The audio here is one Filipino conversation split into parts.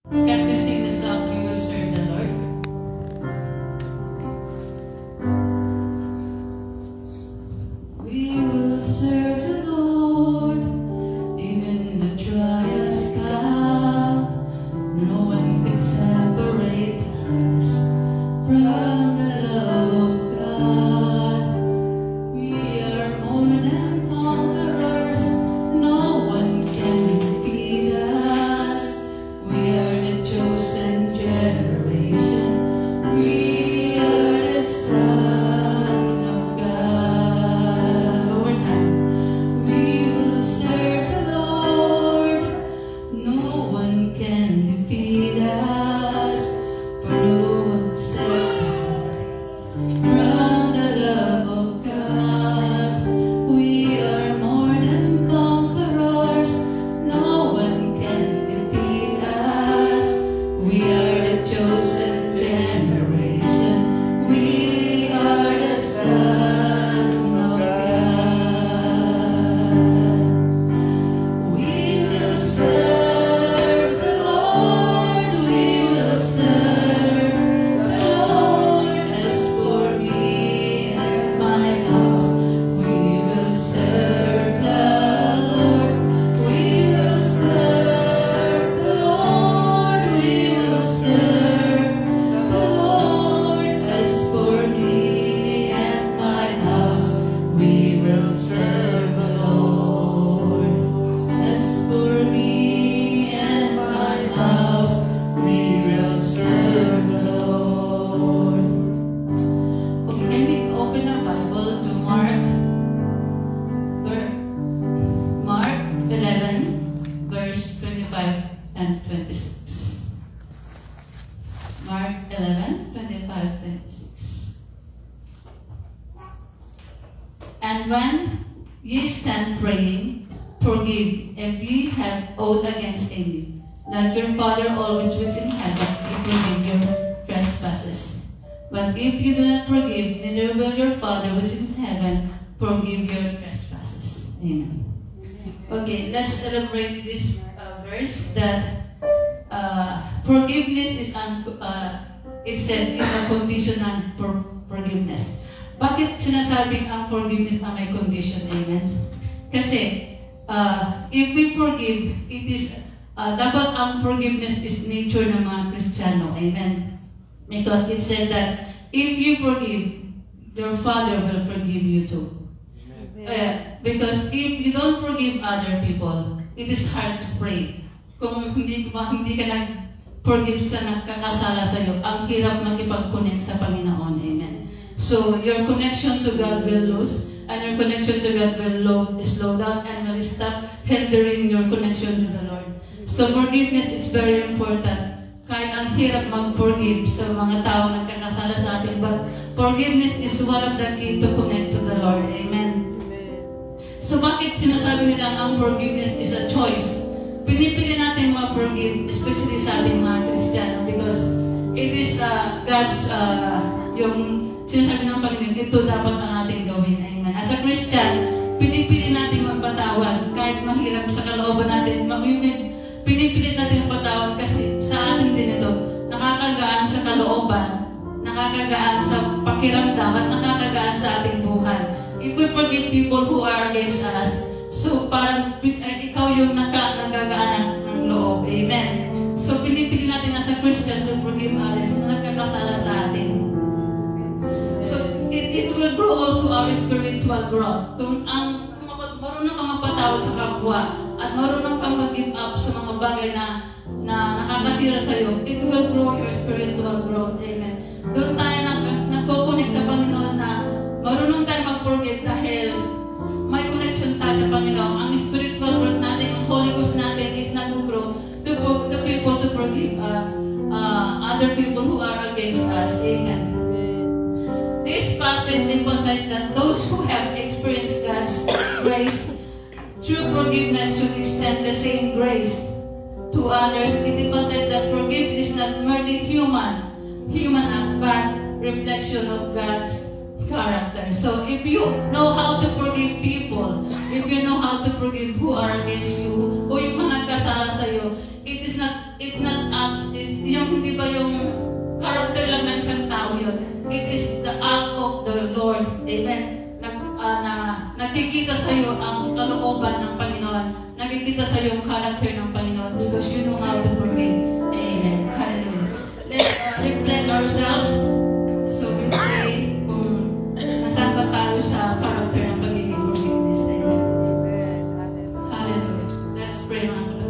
Can we sing the song, We Will Serve the Lord? We will serve the Lord, even in the driest sky. No one can separate us from the love of God. We are more than conquerors. No one can defeat us. We are the chosen generation. We are the sons of God. One more time. We will serve the Lord. No one can defeat us. For no one separate from the love of God. We are more than conquerors. No one can defeat us. We are the chosen generation. We are the sons of God. We will serve the Lord. We will serve the Lord. As for me and my house, we will serve the Lord. We will serve the Lord. We will serve the Lord. As for me and my house, we will serve the Lord. As for me and my house, we will serve the Lord. Okay, can we open our Bible to Mark 11, verse 25 and 26. Mark 11, 25, 26. And when ye stand praying, forgive if ye have ought against any, that your Father always which in heaven will forgive your trespasses. But if you do not forgive, neither will your Father which in heaven forgive your trespasses. Amen. Okay, let's celebrate this verse that forgiveness is it said is a conditional forgiveness. Bakit sinasabing ang forgiveness na may condition? Amen. Kasi if we forgive, it is dapat ang forgiveness is nature ng mga Kristiyano. Amen. Because it said that if you forgive, your Father will forgive you too. Because if you don't forgive other people, it is hard to pray. Kung hindi ka nag-forgive sa nagkakasala sa iyo, ang hirap makipag-connect sa Panginoon. Amen. So your connection to God will lose, and your connection to God will slow down and will stop hindering your connection to the Lord. So forgiveness is very important. Kahit ang hirap mag-forgive sa mga tao nagkakasala sa atin, but forgiveness is one of the key to connect to the Lord. Amen. So bakit sinasabi nila ang forgiveness is a choice? Pinipili natin mag-forgive, especially sa ating mga Kristiyano, because it is God's, yung sinasabi ng Panginoon, ito dapat ang ating gawin. Amen. As a Christian, pinipili natin magpatawad kahit mahirap sa kalooban natin. Pinipilit natin magpatawad kasi sa ating din ito, nakakagaan sa kalooban, nakakagaan sa pakiramdam, at nakakagaan sa ating buhay. If we forgive people who are against us, so parang ikaw yung nagagaan ng loob. Amen. So pinipili natin as a Christian to forgive others na nagkakasala sa atin. So it will grow also our spiritual growth. Kung marunong kang magpatawad sa kapwa at marunong kang mag-give up sa mga bagay na nakakasira sa iyo, it will grow your spiritual growth. Amen. Doon tayo nagko-connect sa Panginoon na marunong tayo mag-forgive dahil may connection tayo sa Panginoon. Ang spiritual growth natin, ang Holy Ghost natin is nag-grow to people to forgive other people who are against us. Amen. This passage emphasizes that those who have experienced God's grace through forgiveness should extend the same grace to others. It emphasizes that forgiveness is not merely human act, but reflection of God's character. So if you know how to forgive people, if you know how to forgive who are against you, o yung mga nagkasala sa iyo, it not acts is, yung hindi ba yung character lang ng isang tao yun. It is the act of the Lord. Amen. Nakikita sa iyo ang kalooban ng Panginoon. Nakikita sa iyo ang character ng Panginoon because you know how to forgive. Amen. Hallelujah. Let's reflect ourselves. So we say kung nasaan pa tayo sa character ng pagiging forgiveness. Amen. Hallelujah. Let's pray, mga kapatid.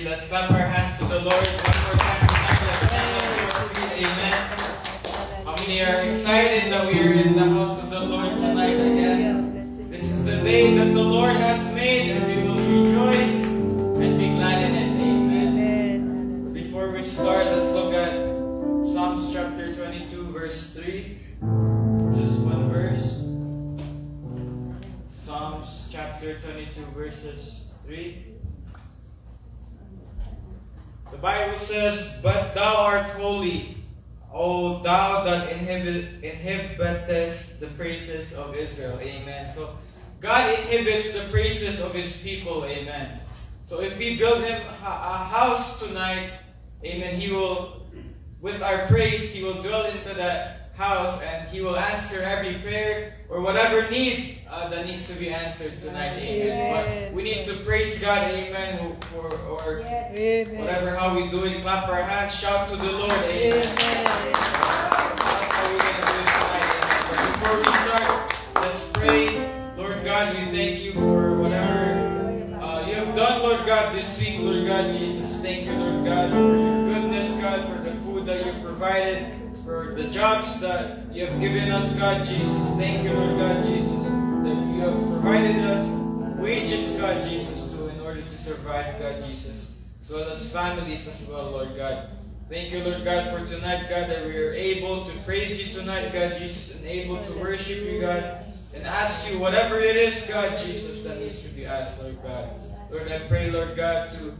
Let's clap our hands to the Lord one more time. Amen. How many are excited that we are in the house of the Lord tonight again? This is the day that the Lord has made, and we will rejoice and be glad in it. Amen. But before we start, let's look at Psalms chapter 22, verse 3. Just one verse. Psalms chapter 22, verses 3. The Bible says, "But thou art holy, O thou that inhibitest the praises of Israel." Amen. So God inhibits the praises of His people. Amen. So if we build Him a house tonight, amen, He will, with our praise, He will dwell into that house, and He will answer every prayer or whatever need that needs to be answered tonight. Amen. But we need to praise God. Amen. Or whatever how we do it, clap our hands, shout to the Lord. Amen. That's how we're going to do it tonight. Amen. But before we start, let's pray. Lord God, we thank you for whatever you have done, Lord God, this week, Lord God Jesus. Thank you, Lord God, for your goodness, God, for the food that you provided, for the jobs that you have given us, God Jesus. Thank you, Lord God Jesus, that provided us wages, God Jesus, too, in order to survive, God Jesus, as well as families as well, Lord God. Thank you, Lord God, for tonight, God, that we are able to praise you tonight, God Jesus, and able to worship you, God, and ask you whatever it is, God Jesus, that needs to be asked, Lord God. Lord, I pray, Lord God, to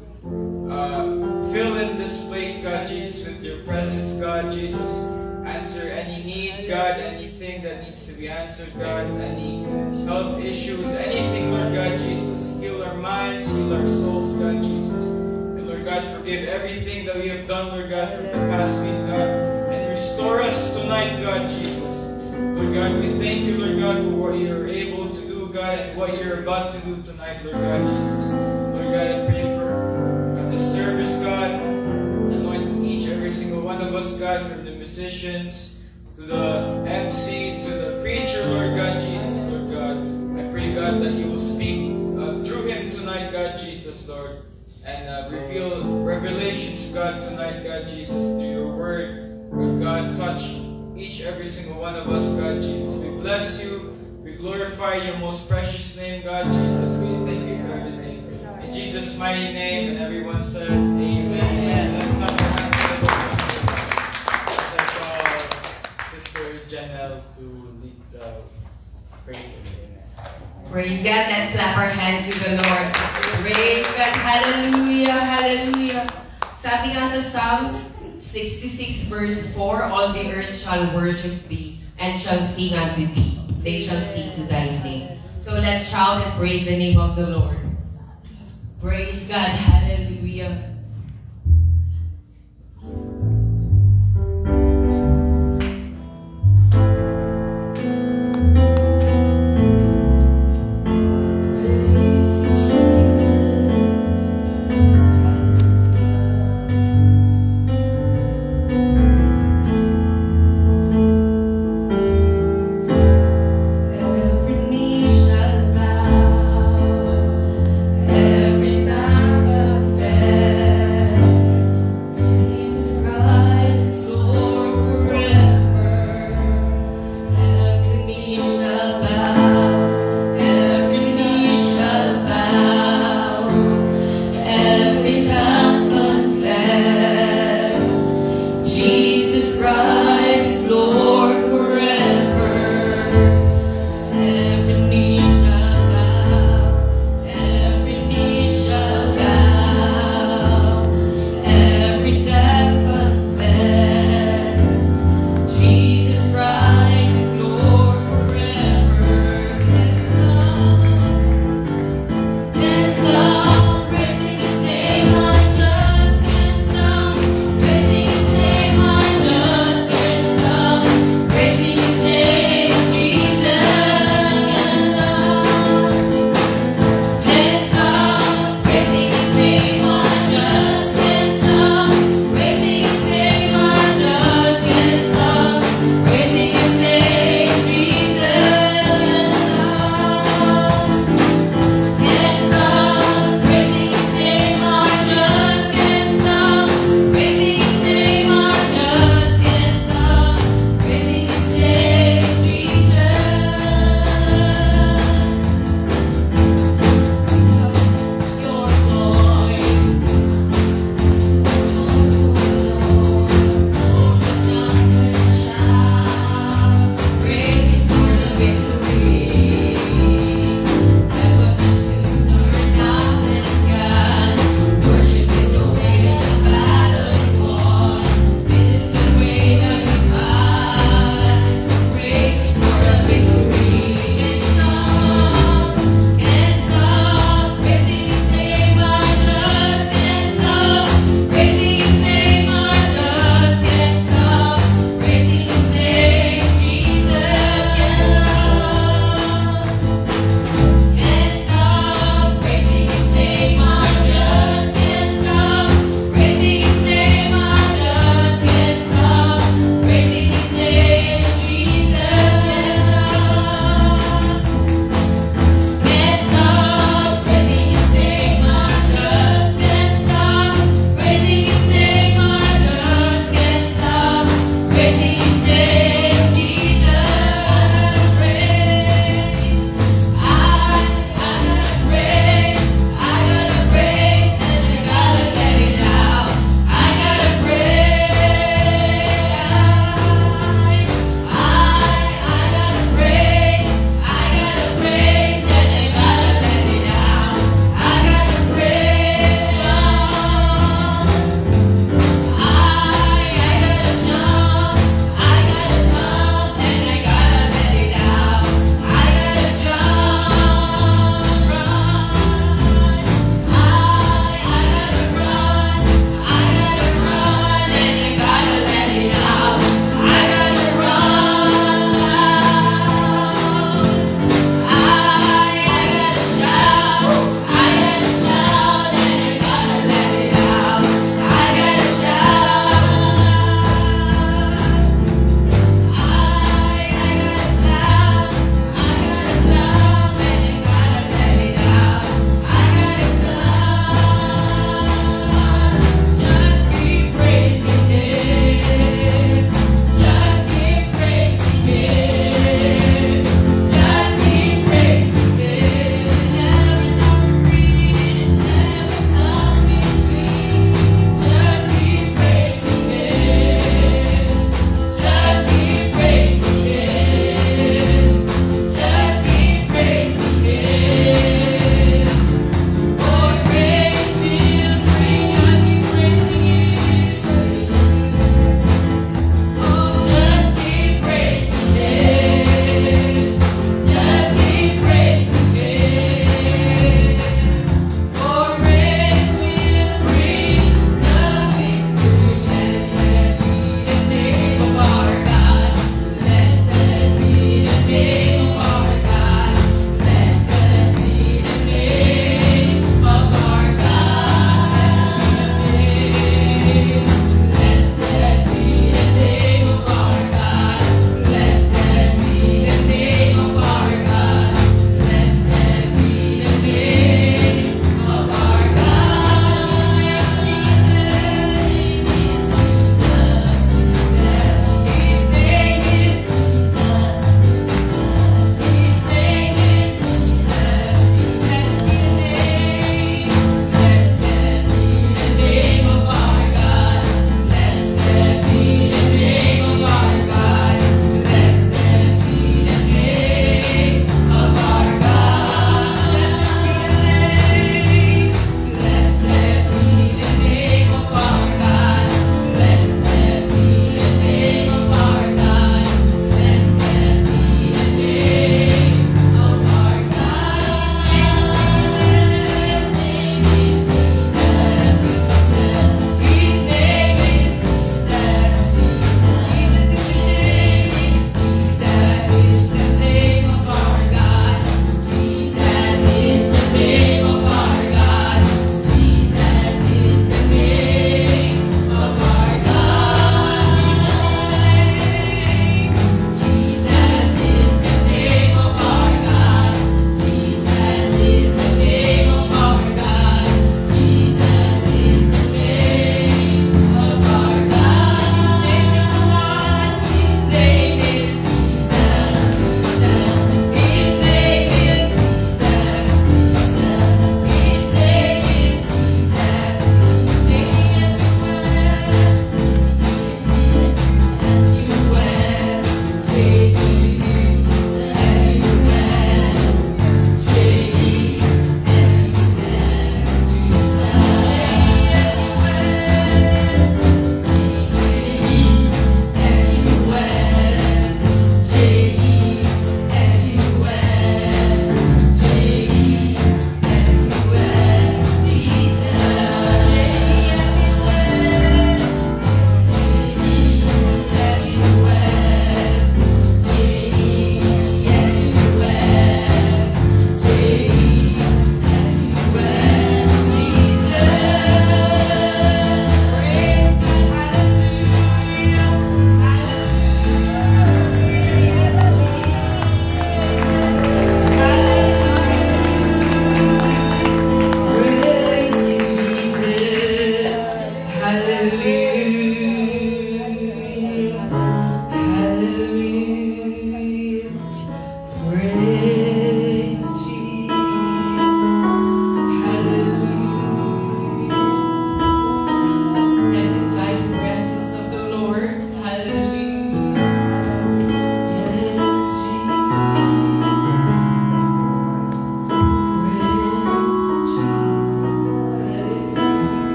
fill in this place, God Jesus, with your presence, God Jesus. Answer any need, God, anything that needs to be answered, God, any health issues, anything, Lord God Jesus. Heal our minds, heal our souls, God Jesus. And Lord God, forgive everything that we have done, Lord God, from the past week, God. And restore us tonight, God Jesus. Lord God, we thank you, Lord God, for what you're able to do, God, and what you're about to do tonight, Lord God Jesus. Lord God, I pray for this service, God. Anoint each, every single one of us, God, from the musicians to the MC to the preacher, Lord God Jesus, Lord God. I pray, God, that you will speak through him tonight, God Jesus, Lord, and reveal revelations, God, tonight, God Jesus, through your word. Lord God, touch each, every single one of us, God Jesus. We bless you. We glorify your most precious name, God Jesus. We thank you for everything. In Jesus' mighty name, and everyone said, Amen. Let's clap our hands. Let's call Sister Janelle to lead the praise. Amen. Praise God. Let's clap our hands to the Lord. Praise God. Hallelujah. Hallelujah. Sabi nga sa Psalms 66 verse 4, all the earth shall worship thee and shall sing unto thee. They shall sing to thy name. So let's shout and praise the name of the Lord. Praise God. Hallelujah. Every time the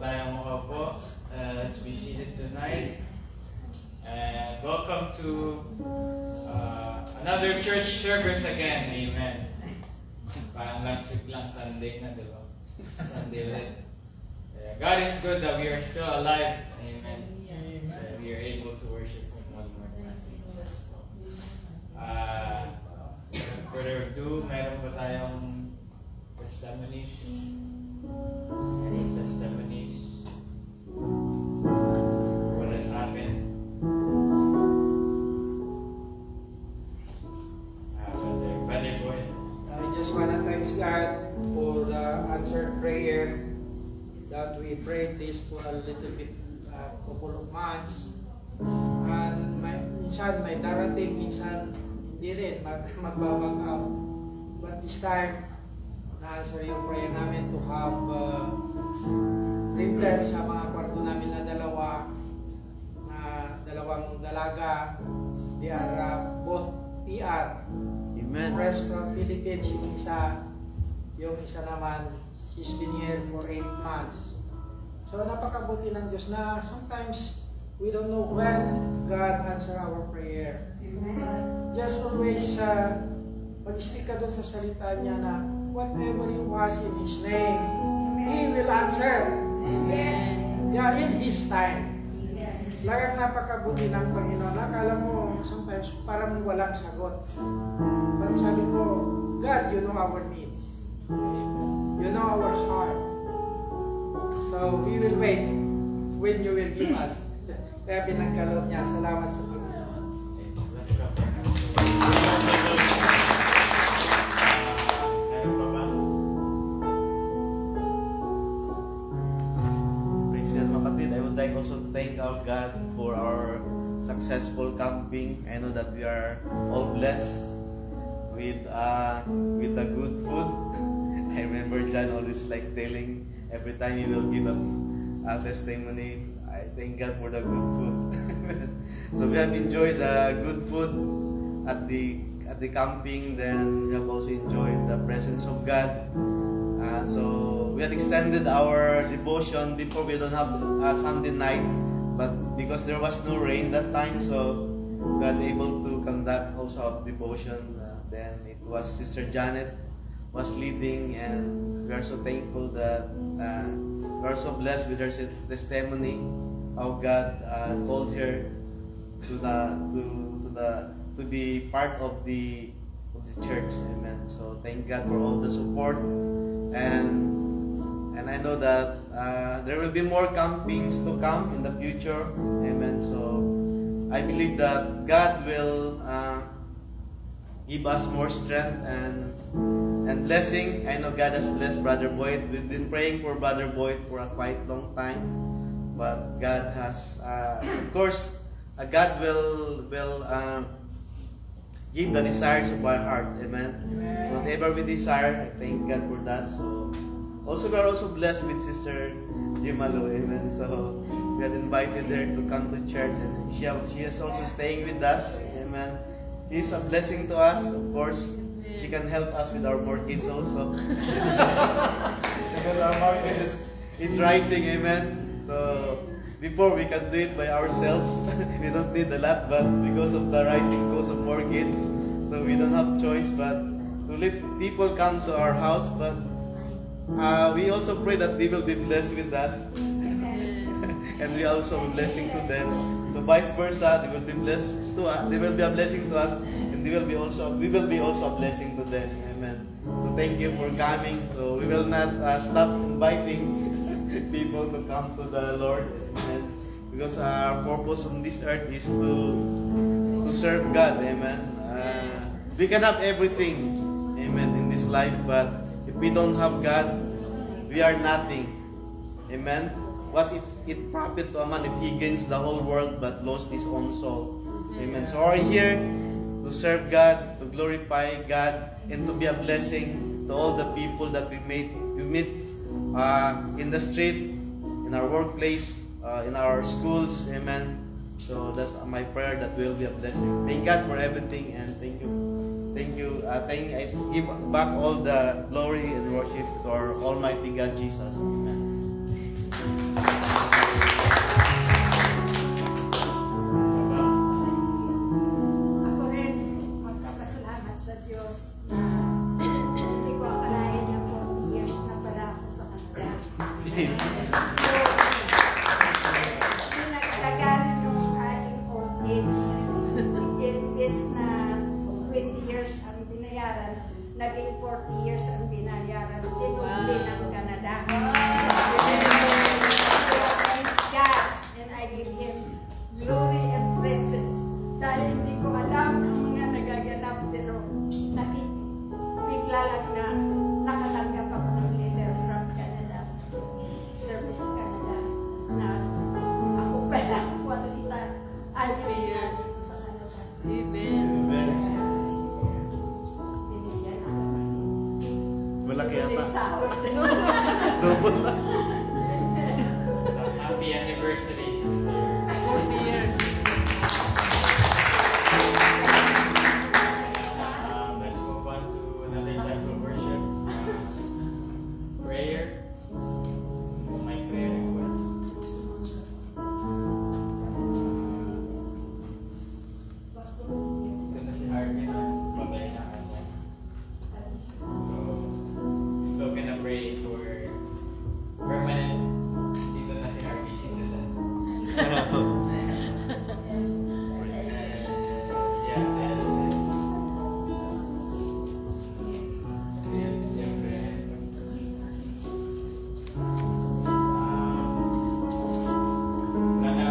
tayong makaupo. Let's be seated tonight. And welcome to another church service again. Amen. Parang last week lang, Sunday na, diba? Sunday ulit. God is good that we are still alive. Amen. That we are able to worship Him one more time. Without further ado, meron pa tayong testimonies. Any testimonies? What has happened? Brother Boy. I just want to thank God for the answered prayer that we prayed this for a little bit, couple of months. And minsan may darating, minsan hindi rin magbabag out. But this time, na-answer yung prayer namin to have printer sa mga kwarto namin na dalawang dalaga. They are both PR. Amen. Fresh from Philippines, yung isa naman, she's been here for 8 months. So napakabuti ng Diyos na sometimes we don't know when God answer our prayer. Amen. Just always mag-stick ka doon sa salita niya na whatever you ask in His name, He will answer. Amen. Yeah, in His time. Lagang napakabuti ng Panginoon. Akala mo sometimes parang walang sagot. But sabi ko, God, you know our needs. You know our heart. So we will wait when you will give us. Kaya pinagkaloob niya. Salamat sa Panginoon. Let's go. Meron pa ba? Praise God, kapatid. I would like also to thank our God for our successful camping. I know that we are all blessed with the good food. I remember John always like telling every time he will give a testimony, I thank God for the good food. So we have enjoyed the good food at the camping. Then we have also enjoyed the presence of God. So we had extended our devotion before. We don't have a Sunday night, but because there was no rain that time, so we were able to conduct also a devotion. Then it was Sister Janet was leading, and we are so thankful that we are so blessed with her testimony. How God called her to be part of the church. Amen. So thank God for all the support, and I know that there will be more campings to come in the future. Amen. So I believe that God will give us more strength and blessing. I know God has blessed Brother Boyd. We've been praying for Brother Boyd for a quite long time, but God has, of course, God will give the desires of our heart. Amen. So whatever we desire, I thank God for that. So also we are also blessed with Sister Jimalo. Amen. So we had invited her to come to church, and she is also staying with us. Amen. She is a blessing to us, of course. She can help us with our mortgage also. Because our mortgage is rising, amen. So before we can do it by ourselves, we don't need a lot, but because of the rising cost of mortgage, so we don't have choice but to let people come to our house. But we also pray that they will be blessed with us, and we also be blessing to them. So vice versa, they will be blessed to us. They will be a blessing to us. We will be also a blessing to them. Amen. So thank you for coming. So we will not stop inviting people to come to the Lord. Amen. Because our purpose on this earth is to serve God. Amen. We can have everything, amen, in this life, but if we don't have God, we are nothing. Amen. What it profit to a man if he gains the whole world but lost his own soul? Amen. So we are here to serve God, to glorify God, and to be a blessing to all the people that we meet in the street, in our workplace, in our schools. Amen. So that's my prayer, that will be a blessing. Thank God for everything, and thank you. I give back all the glory and worship to our Almighty God Jesus. Amen. Pinagtagal yung aking old age. Imbes na 20 years ang binayaran, naging 40 years ang binayaran. Tinuli ng Canada. Praise God, and I give Him glory and praises. Dahil hindi ko alam ang mga nagaganap, pero bigla lang na nakatanggap ako ng letter from Canada, Service Canada, na ako pala, qualita, ayos na sa Canada. Amen. Binigyan ako. Malaki yata. Sahod. Double na. Happy anniversary, sister. 40 years. Let's move on to another type of worship. Prayer. My prayer request. Ito na si Harvey na pabay na kanya. So, still gonna pray for permanent. Dito na si Harvey citizen.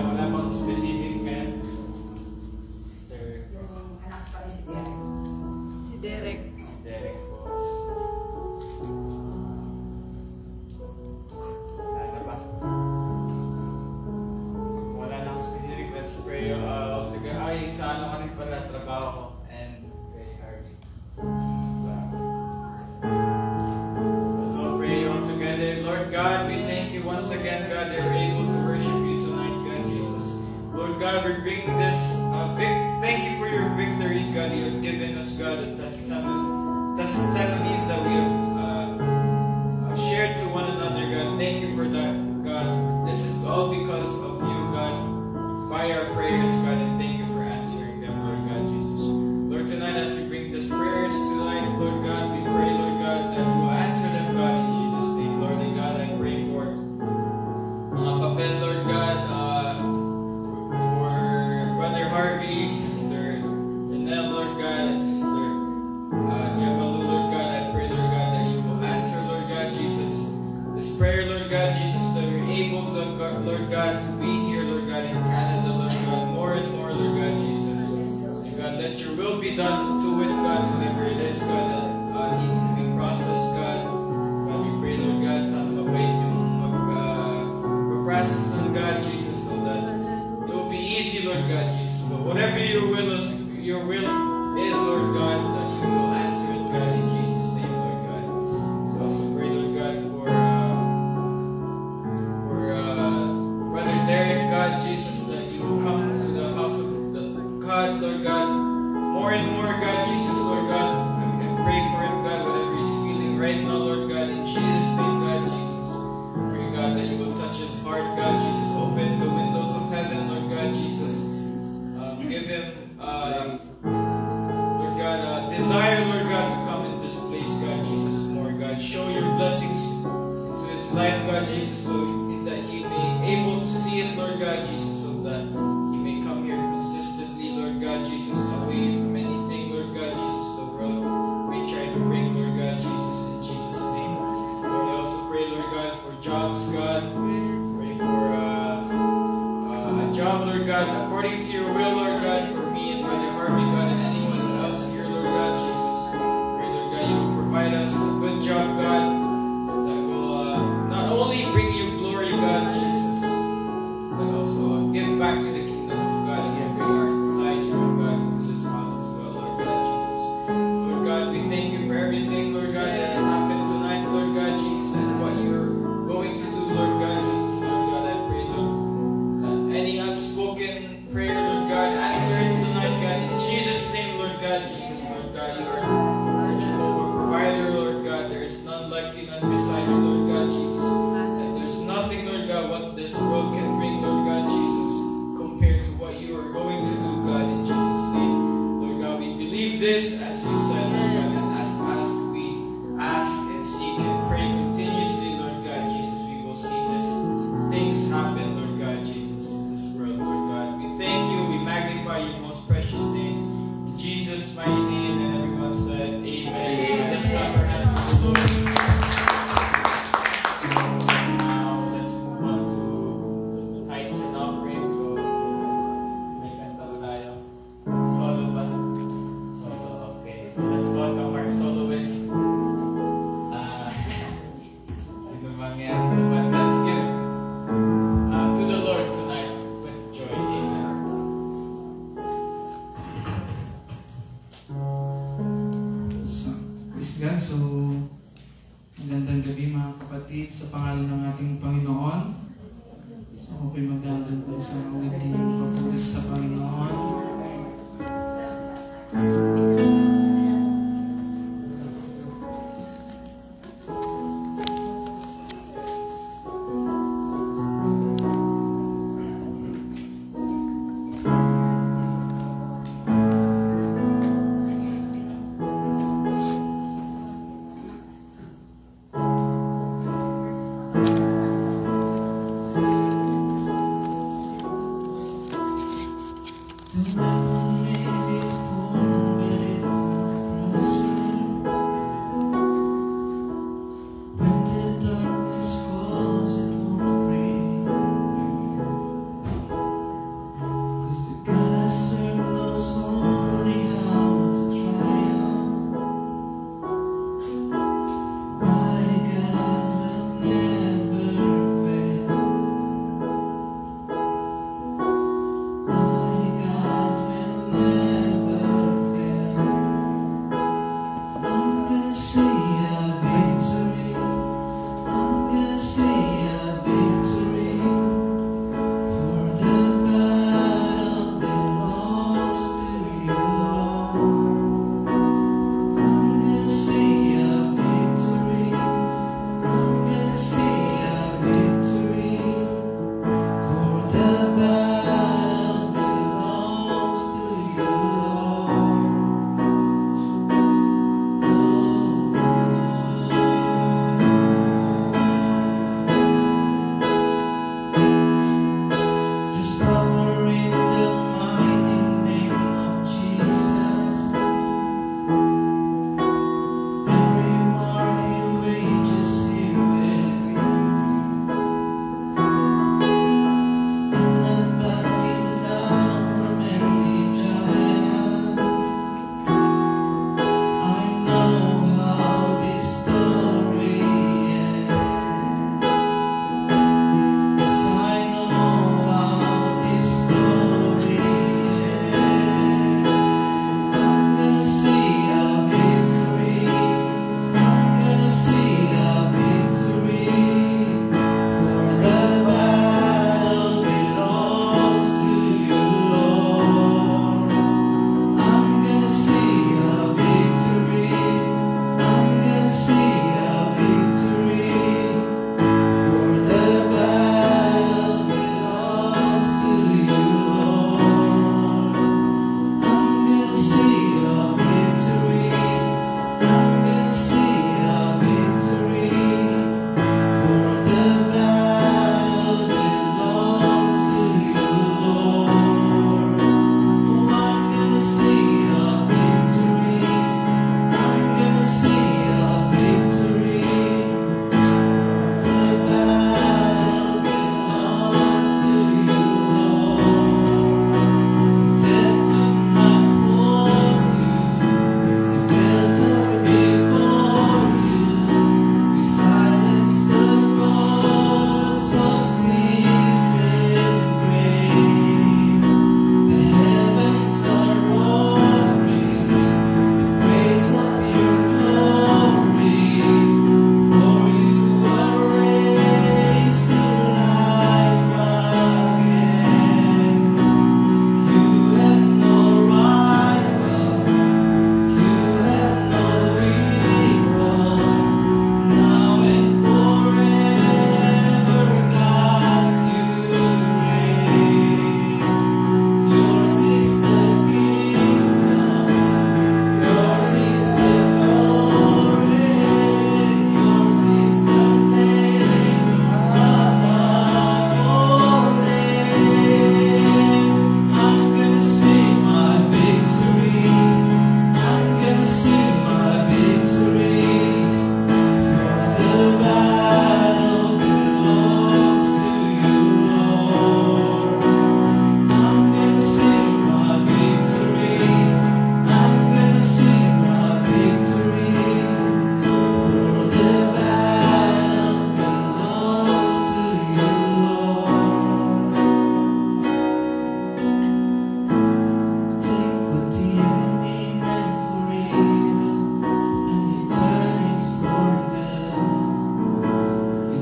Wala bang specific ka? Sir Anak pa rin si Derek. Si Derek. Derek po. Ano ba? Wala nang specific. Let's pray all together. Ay, sa ano ka rin pala trabaho ko. And pray Harvey. Let's all pray all together. Lord God, we thank you once again, God, that we're able to worship you tonight, God Jesus. Lord God, we bring this thank you for your victories, God, you have given us, God, the testimonies that we have shared to one another, God. Thank you for that, God. This is all because of you, God, by our prayers, God, and thank you for answering them, Lord God Jesus. Lord, tonight as we bring these prayers tonight, Lord God, we pray, Lord God, that you will answer them, God, in Jesus' name. Lord and God, I pray for mga papel, Lord God, for Brother Harvey, Sister Janelle, Lord God, and Sister Jemalu, Lord God. I pray, Lord God, that you will answer, Lord God Jesus, this prayer, Lord God Jesus, that we're able, Lord God, to be here, Lord God, in Canada, Lord God, more and more, Lord God Jesus. Lord God, let your will be done to it, God, whatever it is, God, that needs to be processed, God. God, we pray, Lord God, sana mabait yung process ng God, Jesus, so that it will be easy, Lord God, Jesus. But whatever your will is, Lord God, that you will answer it, God, in Jesus' name, Lord God. So also pray, Lord God, for Brother Derek, God, Jesus, that you will come to the house of God, Lord God, more and more, God, Jesus, Lord God, and pray for him, God, whatever he's feeling right now, Lord God, in Jesus' name, God, Jesus. Pray, God, that you will touch his heart, God, Jesus, open the windows of heaven, Lord God, Jesus. Give him, Lord God, desire, Lord God, to come in this place, God, Jesus, more, God. Show your blessings to his life, God, Jesus, so that he may able to see it, Lord God, Jesus, so that he may come here consistently, Lord God, Jesus, away from anything, Lord God, Jesus, the world may try to bring, Lord God, Jesus, in Jesus' name. Lord, I also pray, Lord God, for jobs, God. Pray for a job, Lord God, according to your will, Lord God, for me and Brother Harvey, God, and anyone else here, Lord God, Jesus. Pray, Lord God, you will provide us a good job, God, that will not only bring you glory, God, Jesus, but also give back to the kingdom of God as we bring our lives, Lord God, to this house as well, Lord God, Jesus. Lord God, we thank you for everything, Lord God, that has happened tonight, Lord God, Jesus, and what you're going to do, Lord God, Jesus, Lord God, I pray, Lord, that any unspoken prayer, Lord God, answer it, kapatid, sa pangalan ng ating Panginoon. So, ako po'y magdadal po sa awitin ng papuri sa Panginoon.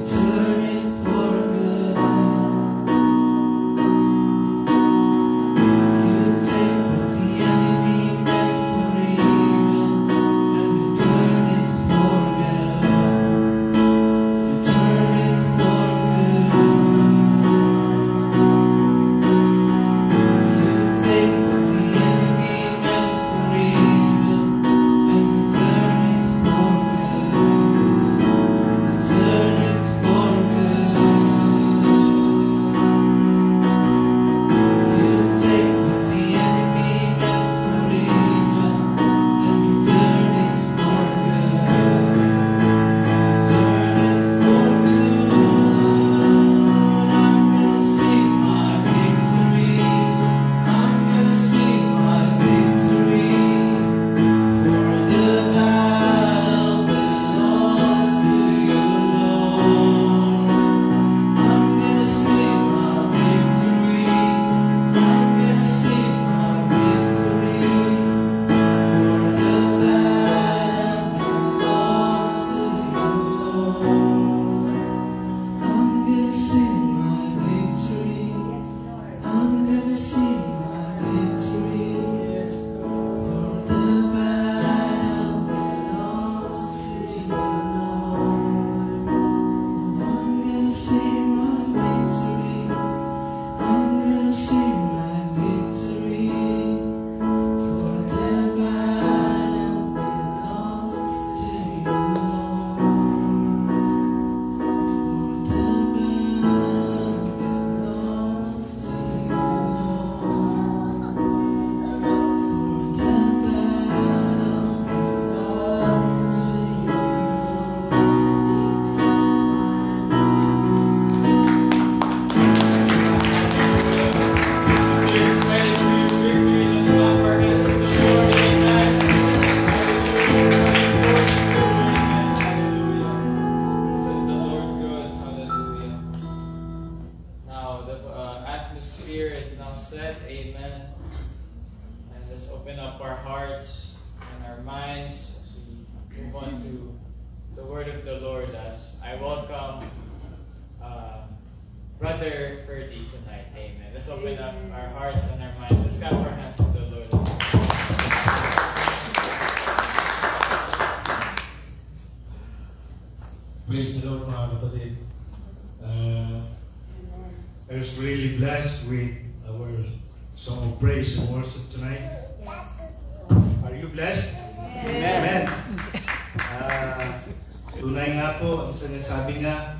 turn it for good. You take what the enemy meant for evil, and you turn it for good. You turn it for good. You take what the enemy meant for evil, and you turn it for good. You turn it for good. You take what the enemy meant for evil, and you turn it for good. You turn it for good. I'm gonna sing my victory. I'm gonna sing my victory. For the battle belongs to you, Lord. I'm gonna sing my victory. I'm gonna sing my victory. For the battle belongs to you, Lord. I'm gonna sing my victory. Yes, Lord. I'm gonna sing my victory. Yes, For Lord. the battle belongs to you, Lord. I'm gonna sing my victory. I'm gonna sing my victory. For the battle belongs to you, Lord. For the battle belongs to you, Lord. For the open up our hearts and our minds as we move on to the word of the Lord. As I welcome Brother Ferdy tonight. Amen. Let's open up our hearts and our minds. Let's clap our hands to the Lord. Praise the Lord, mga kapatid. I was really blessed with our song of praise and worship tonight. Are you blessed? Amen. Tunay nga po, ang sinasabi nga,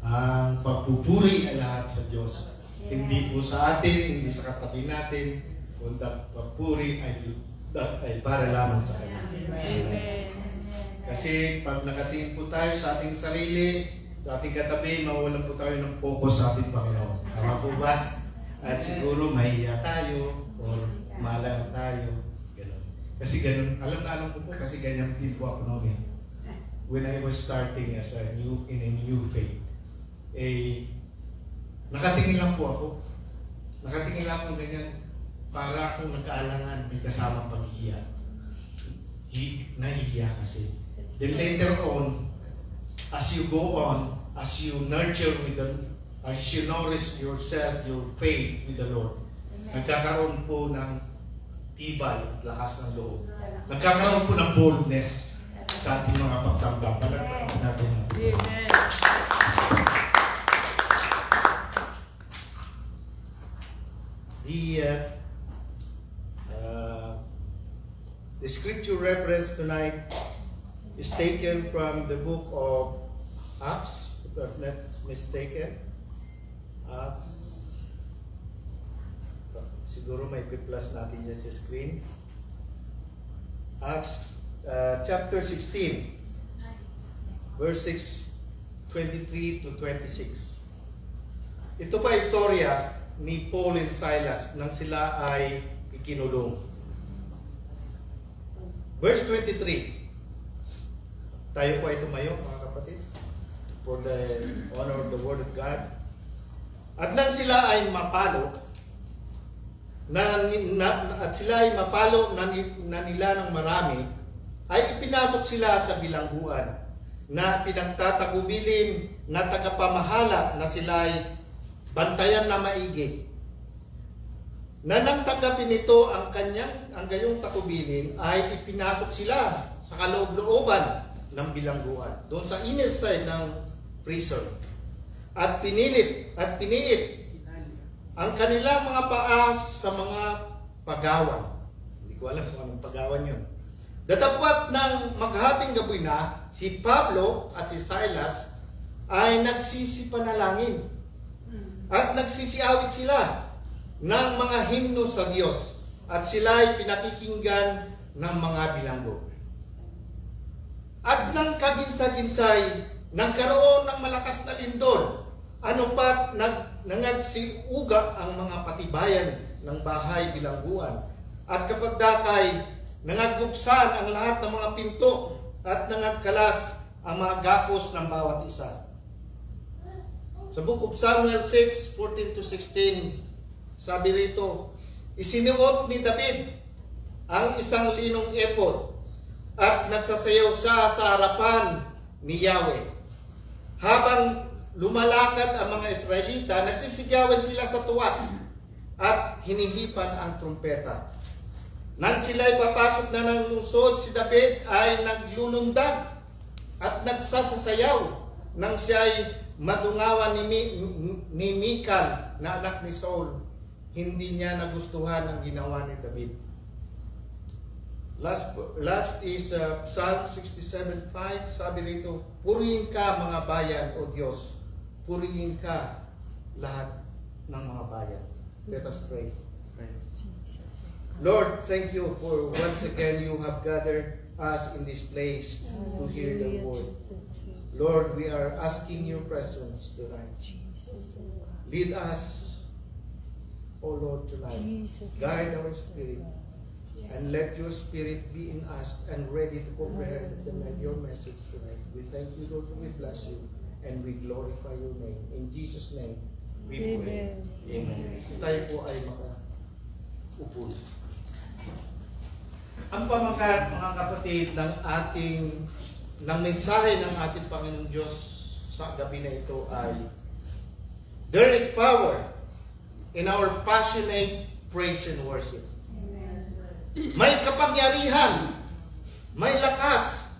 ang pagpupuri ay lahat sa Diyos. Hindi po sa atin, hindi sa katabi natin, kundi pagpuri ay para lamang sa Kanya. Amen. Kasi pag nakatingin po tayo sa ating sarili, sa ating katabi, mawalan po tayo ng focus sa ating Panginoon. Tama po ba? At siguro mahiya tayo or malang tayo. Ganun. Kasi ganun, alam ko po kasi ganyan din po ako noon. When I was starting as in a new faith, nakatingin lang po ako. Nakatingin lang ako ganyan para akong nagkaalangan, may kasamang paghihiya. Nahihiya kasi. Then later on, as you go on, as you nurture with them, as you nourish yourself, your faith with the Lord, nagkakaroon po ng tibay at lakas ng loob. Nagkakaroon po ng boldness sa ating mga pagsamba. Palagpakan natin. Amen. The scripture reference tonight is taken from the book of Acts, if I'm not mistaken. Acts. Siguro may plus natin yan sa screen. Acts chapter 16, verse 23 to 26. Ito pa istorya ni Paul and Silas nang sila ay ikinulong. Verse 23. Tayo po ay tumayo, mga kapatid, for the honor of the Word of God. At nang sila ay mapalo, at sila ay mapalo na nila ng marami, ay ipinasok sila sa bilangguan. na pinagtatagubilin na tagapamahala na sila'y bantayan na maigi. Na nang tanggapin nito ang gayong takubilin ay ipinasok sila sa kaloob-looban ng bilangguan, doon sa inner side ng prison. At piniit ang kanilang mga paa sa mga pagawan. Hindi ko alam kung anong pagawan yun. Datapwat ng maghating gabi na, si Pablo at si Silas ay nagsisipanalangin at nagsisiawit sila ng mga himno sa Diyos at sila ay pinakikinggan ng mga bilanggo. At nang kaginsa-ginsay, nagkaroon ng malakas na lindol, ano pat nangagsiuga ang mga patibayan ng bahay bilangguan. At kapag dakay, nangaguksan ang lahat ng mga pinto at nangagkalas ang mga gapos ng bawat isa. Sa Book of Samuel 6:14-16, sabi rito, isinuot ni David ang isang linong epod at nagsasayaw siya sa harapan ni Yahweh. Habang lumalakad ang mga Israelita, nagsisigawan sila sa tuwa at hinihipan ang trumpeta. Nang sila'y papasok na ng lungsod, si David ay naglulundag at nagsasasayaw nang siya'y madungawan ni Mikal na anak ni Saul. Hindi niya nagustuhan ang ginawa ni David. Last is Psalm 67:5. Sabi rito, purihin ka mga bayan, O Diyos. Purihin ka lahat ng mga bayan. Let us pray. Lord, thank you for once again you have gathered us in this place to hear the word. Lord, we are asking your presence tonight. Lead us, O Lord, tonight. Guide our spirit. And let your spirit be in us and ready to comprehend your message tonight. We thank you, Lord, and we bless you. And we glorify your name. In Jesus' name, we pray. Amen. Tayo po ay makaupo. Ang pamagat, mga kapatid, ng mensahe ng ating Panginoon Diyos sa gabi na ito ay, there is power in our passionate praise and worship. May kapangyarihan, may lakas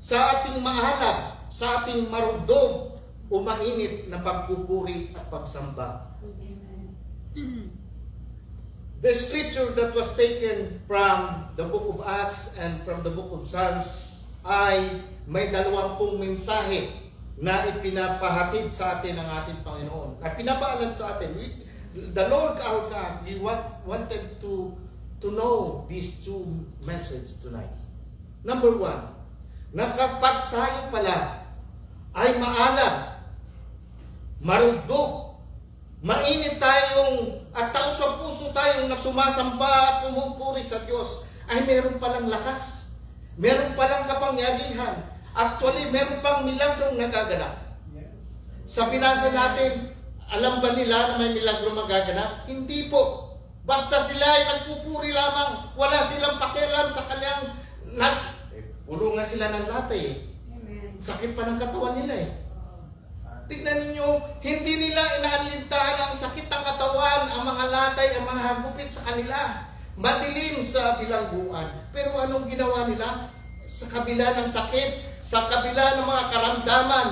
sa ating maalab, sa ating marugdog o mainit na pagpupuri at pagsamba. The scripture that was taken from the book of Acts and from the book of Psalms ay may 20 mensahe na ipinapahatid sa atin ng ating Panginoon. At pinapaalam sa atin, the Lord our God, He wanted to know these two messages tonight. Number 1, na kapag tayo pala ay maalam, marugdog, mainit tayong at tao sa puso tayong nagsumasamba at pumupuri sa Diyos, ay meron palang lakas, meron palang kapangyarihan, actually meron pang milagrong nagaganap. Sa binasa natin, alam ba nila na may milagro magaganap? Hindi po. Basta sila ay nagpupuri lamang, wala silang pakialam sa kanyang ulo nga sila ng latay. Sakit pa ng katawan nila eh. Tignan ninyo, hindi nila inaalintahan ang sakit ng katawan, ang mga latay, ang mga hagupit sa kanila. Madilim sa bilangguan. Pero anong ginawa nila? Sa kabila ng sakit, sa kabila ng mga karamdaman,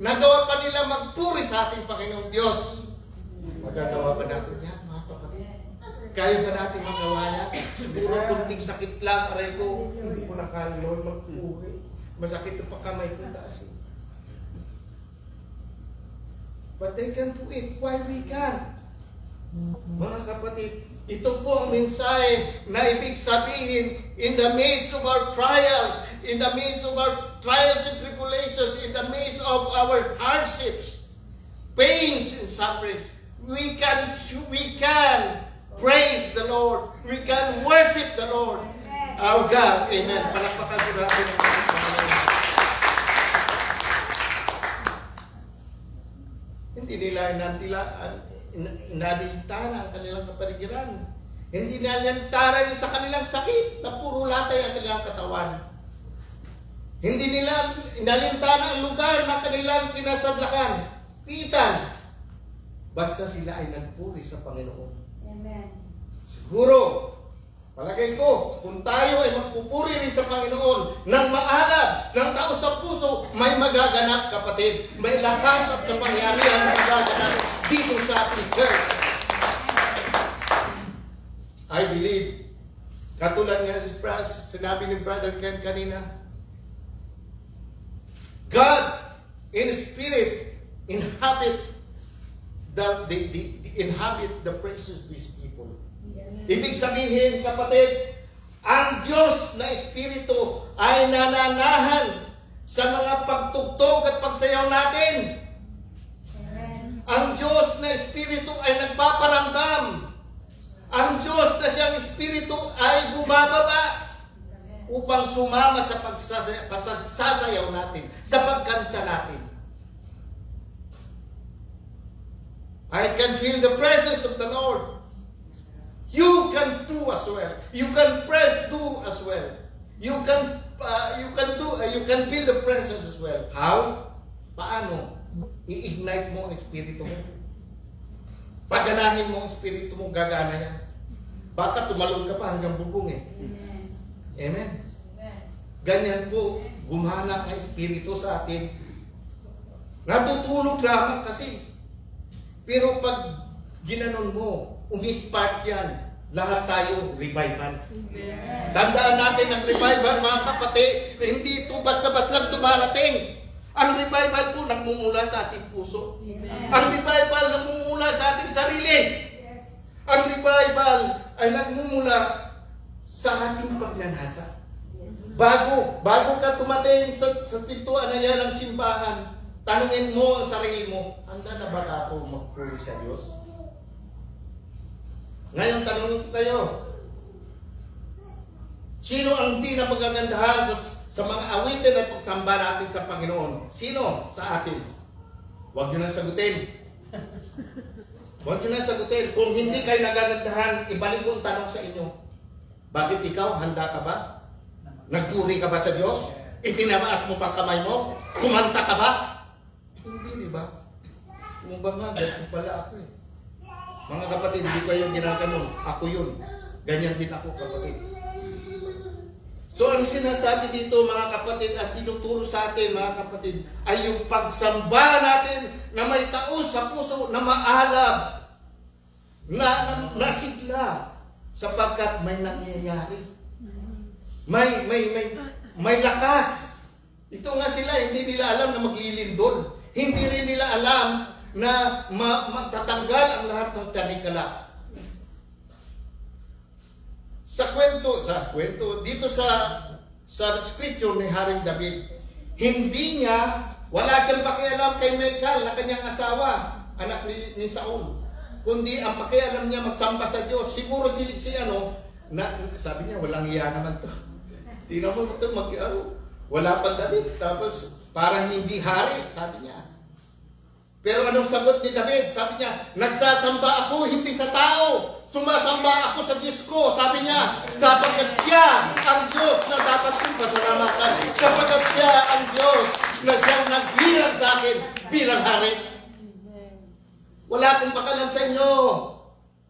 nagawa pa nila magpuri sa ating Panginoong Diyos. Magagawa pa natin yan, mga kapatid? Kaya ba natin magawa yan? Siguro kunting sakit lang, aray ko, hindi ko nakala, Lord, magpuri. Masakit yung pagkamay ko taas. But they can do it. Why we can't? Mga kapatid, ito po ang mensahe na ibig sabihin, in the midst of our trials, in the midst of our trials and tribulations, in the midst of our hardships, pains and sufferings, we can praise the Lord. We can worship the Lord, our God. Amen. Palakpakan po natin ang Panginoon. Hindi nila inalintaran ang kanilang kapaligiran. Hindi nila inalintaran sa kanilang sakit na puro latay ang kanilang katawan. Hindi nila inalintana ang lugar na kanilang kinasadlakan. Pitan. Basta sila ay nagpuri sa Panginoon. Amen. Siguro, palagay ko, kung tayo ay magpupuri rin sa Panginoon ng maalab, ng tao sa puso, may magaganap, kapatid. May lakas at kapangyarihan na magaganap dito sa ating church. I believe, katulad nga sinabi ni Brother Ken kanina, God in spirit inhabits inhabit the praises of His people. Ibig sabihin, kapatid, ang Diyos na Espiritu ay nananahan sa mga pagtugtog at pagsayaw natin. Amen. Ang Diyos na Espiritu ay nagpaparamdam. Ang Diyos na siyang Espiritu ay bumababa upang sumama sa pagsasayaw natin, sa pagkanta natin. I can feel the presence of the Lord. You can do as well. You can do as well. You can feel the presence as well. How? Paano? I-ignite mo ang espiritu mo. Paganahin mo ang espiritu mo, gagana yan. Baka tumalon ka pa hanggang bubong eh. Amen. Ganyan po, gumana ang espiritu sa atin. Natutulog lamang kasi. Pero pag ginanon mo, umispark yan, lahat tayo revival. Tandaan natin ang revival, mga kapatid, hindi ito basta-basta lang dumarating. Ang revival po nagmumula sa ating puso. Ang revival nagmumula sa ating sarili. Ang revival ay nagmumula sa ating pagnanasa. Bago ka tumating sa pintuan na yan ng simbahan, tanungin mo ang sarili mo, handa na ba ako magpuri sa Diyos? Ngayon, tanungin ko kayo, sino ang hindi na magagandahan sa mga awitin at pagsamba natin sa Panginoon? Sino sa atin? Huwag nyo na sagutin. Huwag nyo na sagutin. Kung hindi kayo nagagandahan, ibalik ko ang tanong sa inyo. Bakit ikaw, handa ka ba? Nagpuri ka ba sa Diyos? Itinamaas mo pang kamay mo? Kumanta ka ba? Hindi, di ba? Kung ba nga, ganyan pala ako eh. Mga kapatid, hindi ko yung ginaganon. Ako yun. Ganyan din ako, kapatid. So, ang sinasabi dito, mga kapatid, at tinuturo sa atin, mga kapatid, ay yung pagsamba natin na may taos sa puso, na maalab, na sigla, sapagkat may nangyayari. May lakas. Ito nga sila, hindi nila alam na maglilindol. Hindi rin nila alam na matatanggal ang lahat ng tanikala. Sa kwento, dito sa scripture ni Haring David, hindi niya, wala siyang pakialam kay Michal na kanyang asawa, anak ni Saul. Kundi ang pakialam niya magsamba sa Diyos. Siguro sabi niya, walang iya naman to. Tingnan mo ito, wala pang David. Tapos, parang hindi hari, sabi niya. Pero anong sagot ni David? Sabi niya, nagsasamba ako hindi sa tao. Sumasamba ako sa Diyos ko. Sabi niya, sapagkat siya ang Diyos na dapat kong pasalamatan. Sapagkat siya ang Diyos na siyang naghirang sa akin bilang hari. Wala akong pakialam sa inyo.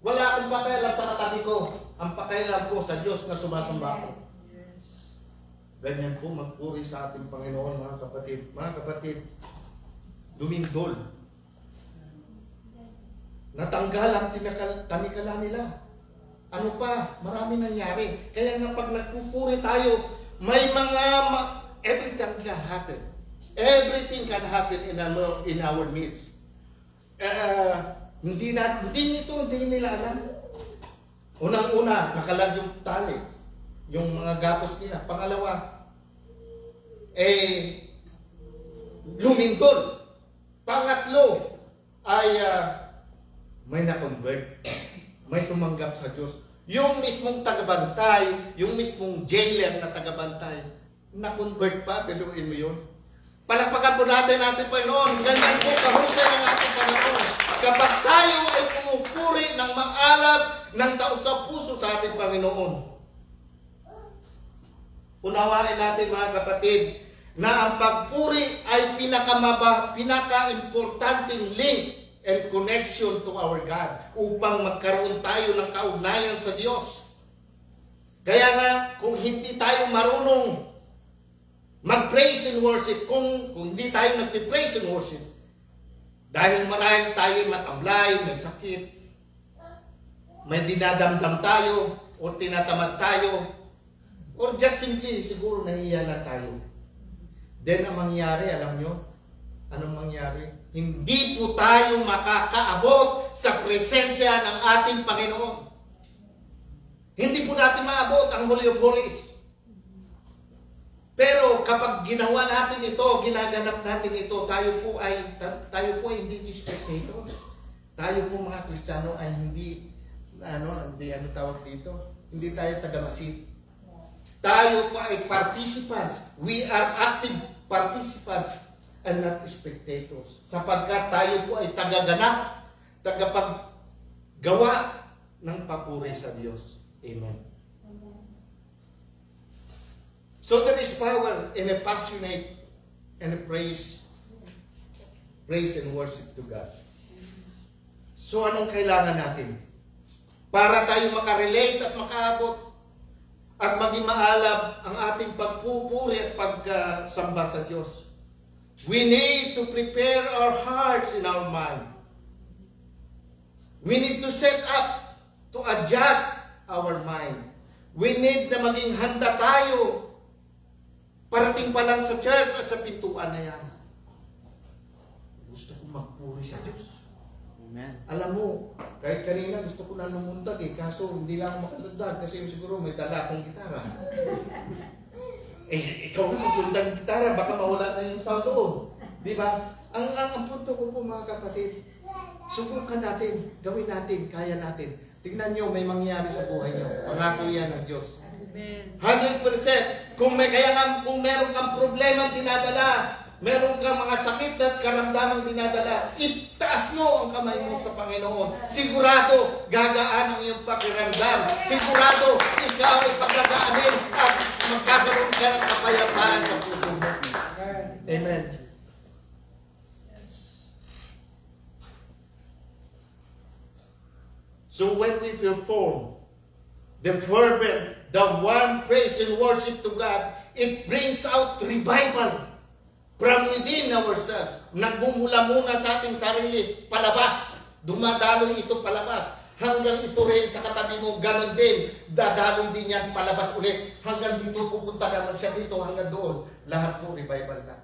Wala akong pakialam sa katabi ko. Ang pakialam ko sa Diyos na sumasamba ako. Ganyan po magpuri sa ating Panginoon, mga kapatid. Mga kapatid, lumindol. Natanggal ang tanikala nila. Ano pa? Marami nangyari. Kaya nga pag nagpupuri tayo, may everything can happen. Everything can happen in our midst. Hindi nila alam. Unang-una, nakalag yung tali. Yung mga gapos nila. Pangalawa, lumindol. Pangatlo, ay may na-convert. May tumanggap sa Diyos. Yung mismong tagabantay, yung mismong jailer na tagabantay, na-convert pa, biluin mo yun. Palakpakan po natin Panginoon. Ganyan po kahusay ng ating Panginoon. Kapag tayo ay pumupuri ng maalab ng taos sa puso sa ating Panginoon. Unawain natin, mga kapatid, na ang pagpuri ay pinaka-importanting link and connection to our God upang magkaroon tayo ng kaugnayan sa Diyos. Kaya nga, kung hindi tayo marunong mag-praise and worship, kung hindi tayo nag-praise and worship, dahil marahil tayo matamlay, may sakit, may dinadamdam tayo, o tinatamad tayo, or just simply, siguro nahiya na tayo. Then, ang mangyari, alam nyo? Anong mangyari? Hindi po tayo makakaabot sa presensya ng ating Panginoon. Hindi po natin maabot ang Holy of Holies. Pero kapag ginawa natin ito, ginaganap natin ito, tayo po ay hindi spectators. Tayo po mga Kristiyano ay hindi tawag dito? Hindi tayo taga-masid. Tayo po ay participants. We are active participants and not spectators. Sapagkat tayo po ay tagaganap, tagapaggawa ng papuri sa Diyos. Amen. So there is power in a passionate and a praise and worship to God. So anong kailangan natin? Para tayo makarelate at makaabot at maging maalab ang ating pagpupuri at pagsamba sa Diyos. We need to prepare our hearts and our mind. We need to set up, to adjust our mind. We need na maging handa tayo. Parating pa lang sa church at sa pintuan na yan. Gusto ko magpuri sa Diyos. Amen. Alam mo, kahit kanina gusto ko na lumundag kaso hindi lang ako makalundag kasi siguro may dala akong gitara. Ikaw na maglundag ng gitara, baka mawala na yung sound doon. Di ba? Ang punto ko po mga kapatid, subukan natin, gawin natin, kaya natin. Tingnan nyo, may mangyari sa buhay nyo. Pangako yan ng Diyos. 100%. Kung meron kang problema dinadala, meron kang mga sakit at karamdamang dinadala, itaas mo ang kamay mo sa Panginoon. Sigurado, gagaan ang iyong pakiramdam. Sigurado, ikaw ay pagdadaanin at magkakaroon ka ng kapayapaan sa puso mo. Amen. So when we perform the fervent, the warm praise and worship to God, it brings out revival from within ourselves. Nagmumula muna sa ating sarili, palabas. Dumadaloy ito palabas. Hanggang ito rin sa katabi mo, ganon din. Dadaloy din yan palabas ulit. Hanggang dito pupunta naman siya dito, hanggang doon. Lahat po revival na.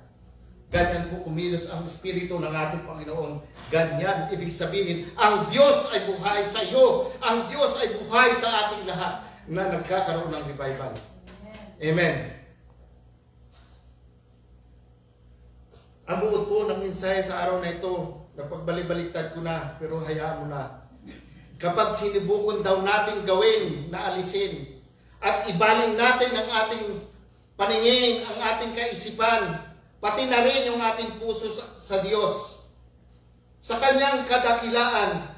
Ganyan po kumilos ang Espiritu ng ating Panginoon. Ganyan, ibig sabihin, ang Diyos ay buhay sa iyo. Ang Diyos ay buhay sa ating lahat na nagkakaroon ng revival. Amen. Ang buod po ng mensahe sa araw na ito, napagbalik-baliktad ko na, pero hayaan mo na. Kapag sinubukon daw natin gawin na alisin, at ibaling natin ang ating paningin, ang ating kaisipan, pati na rin yung ating puso sa Diyos, sa Kanyang kadakilaan,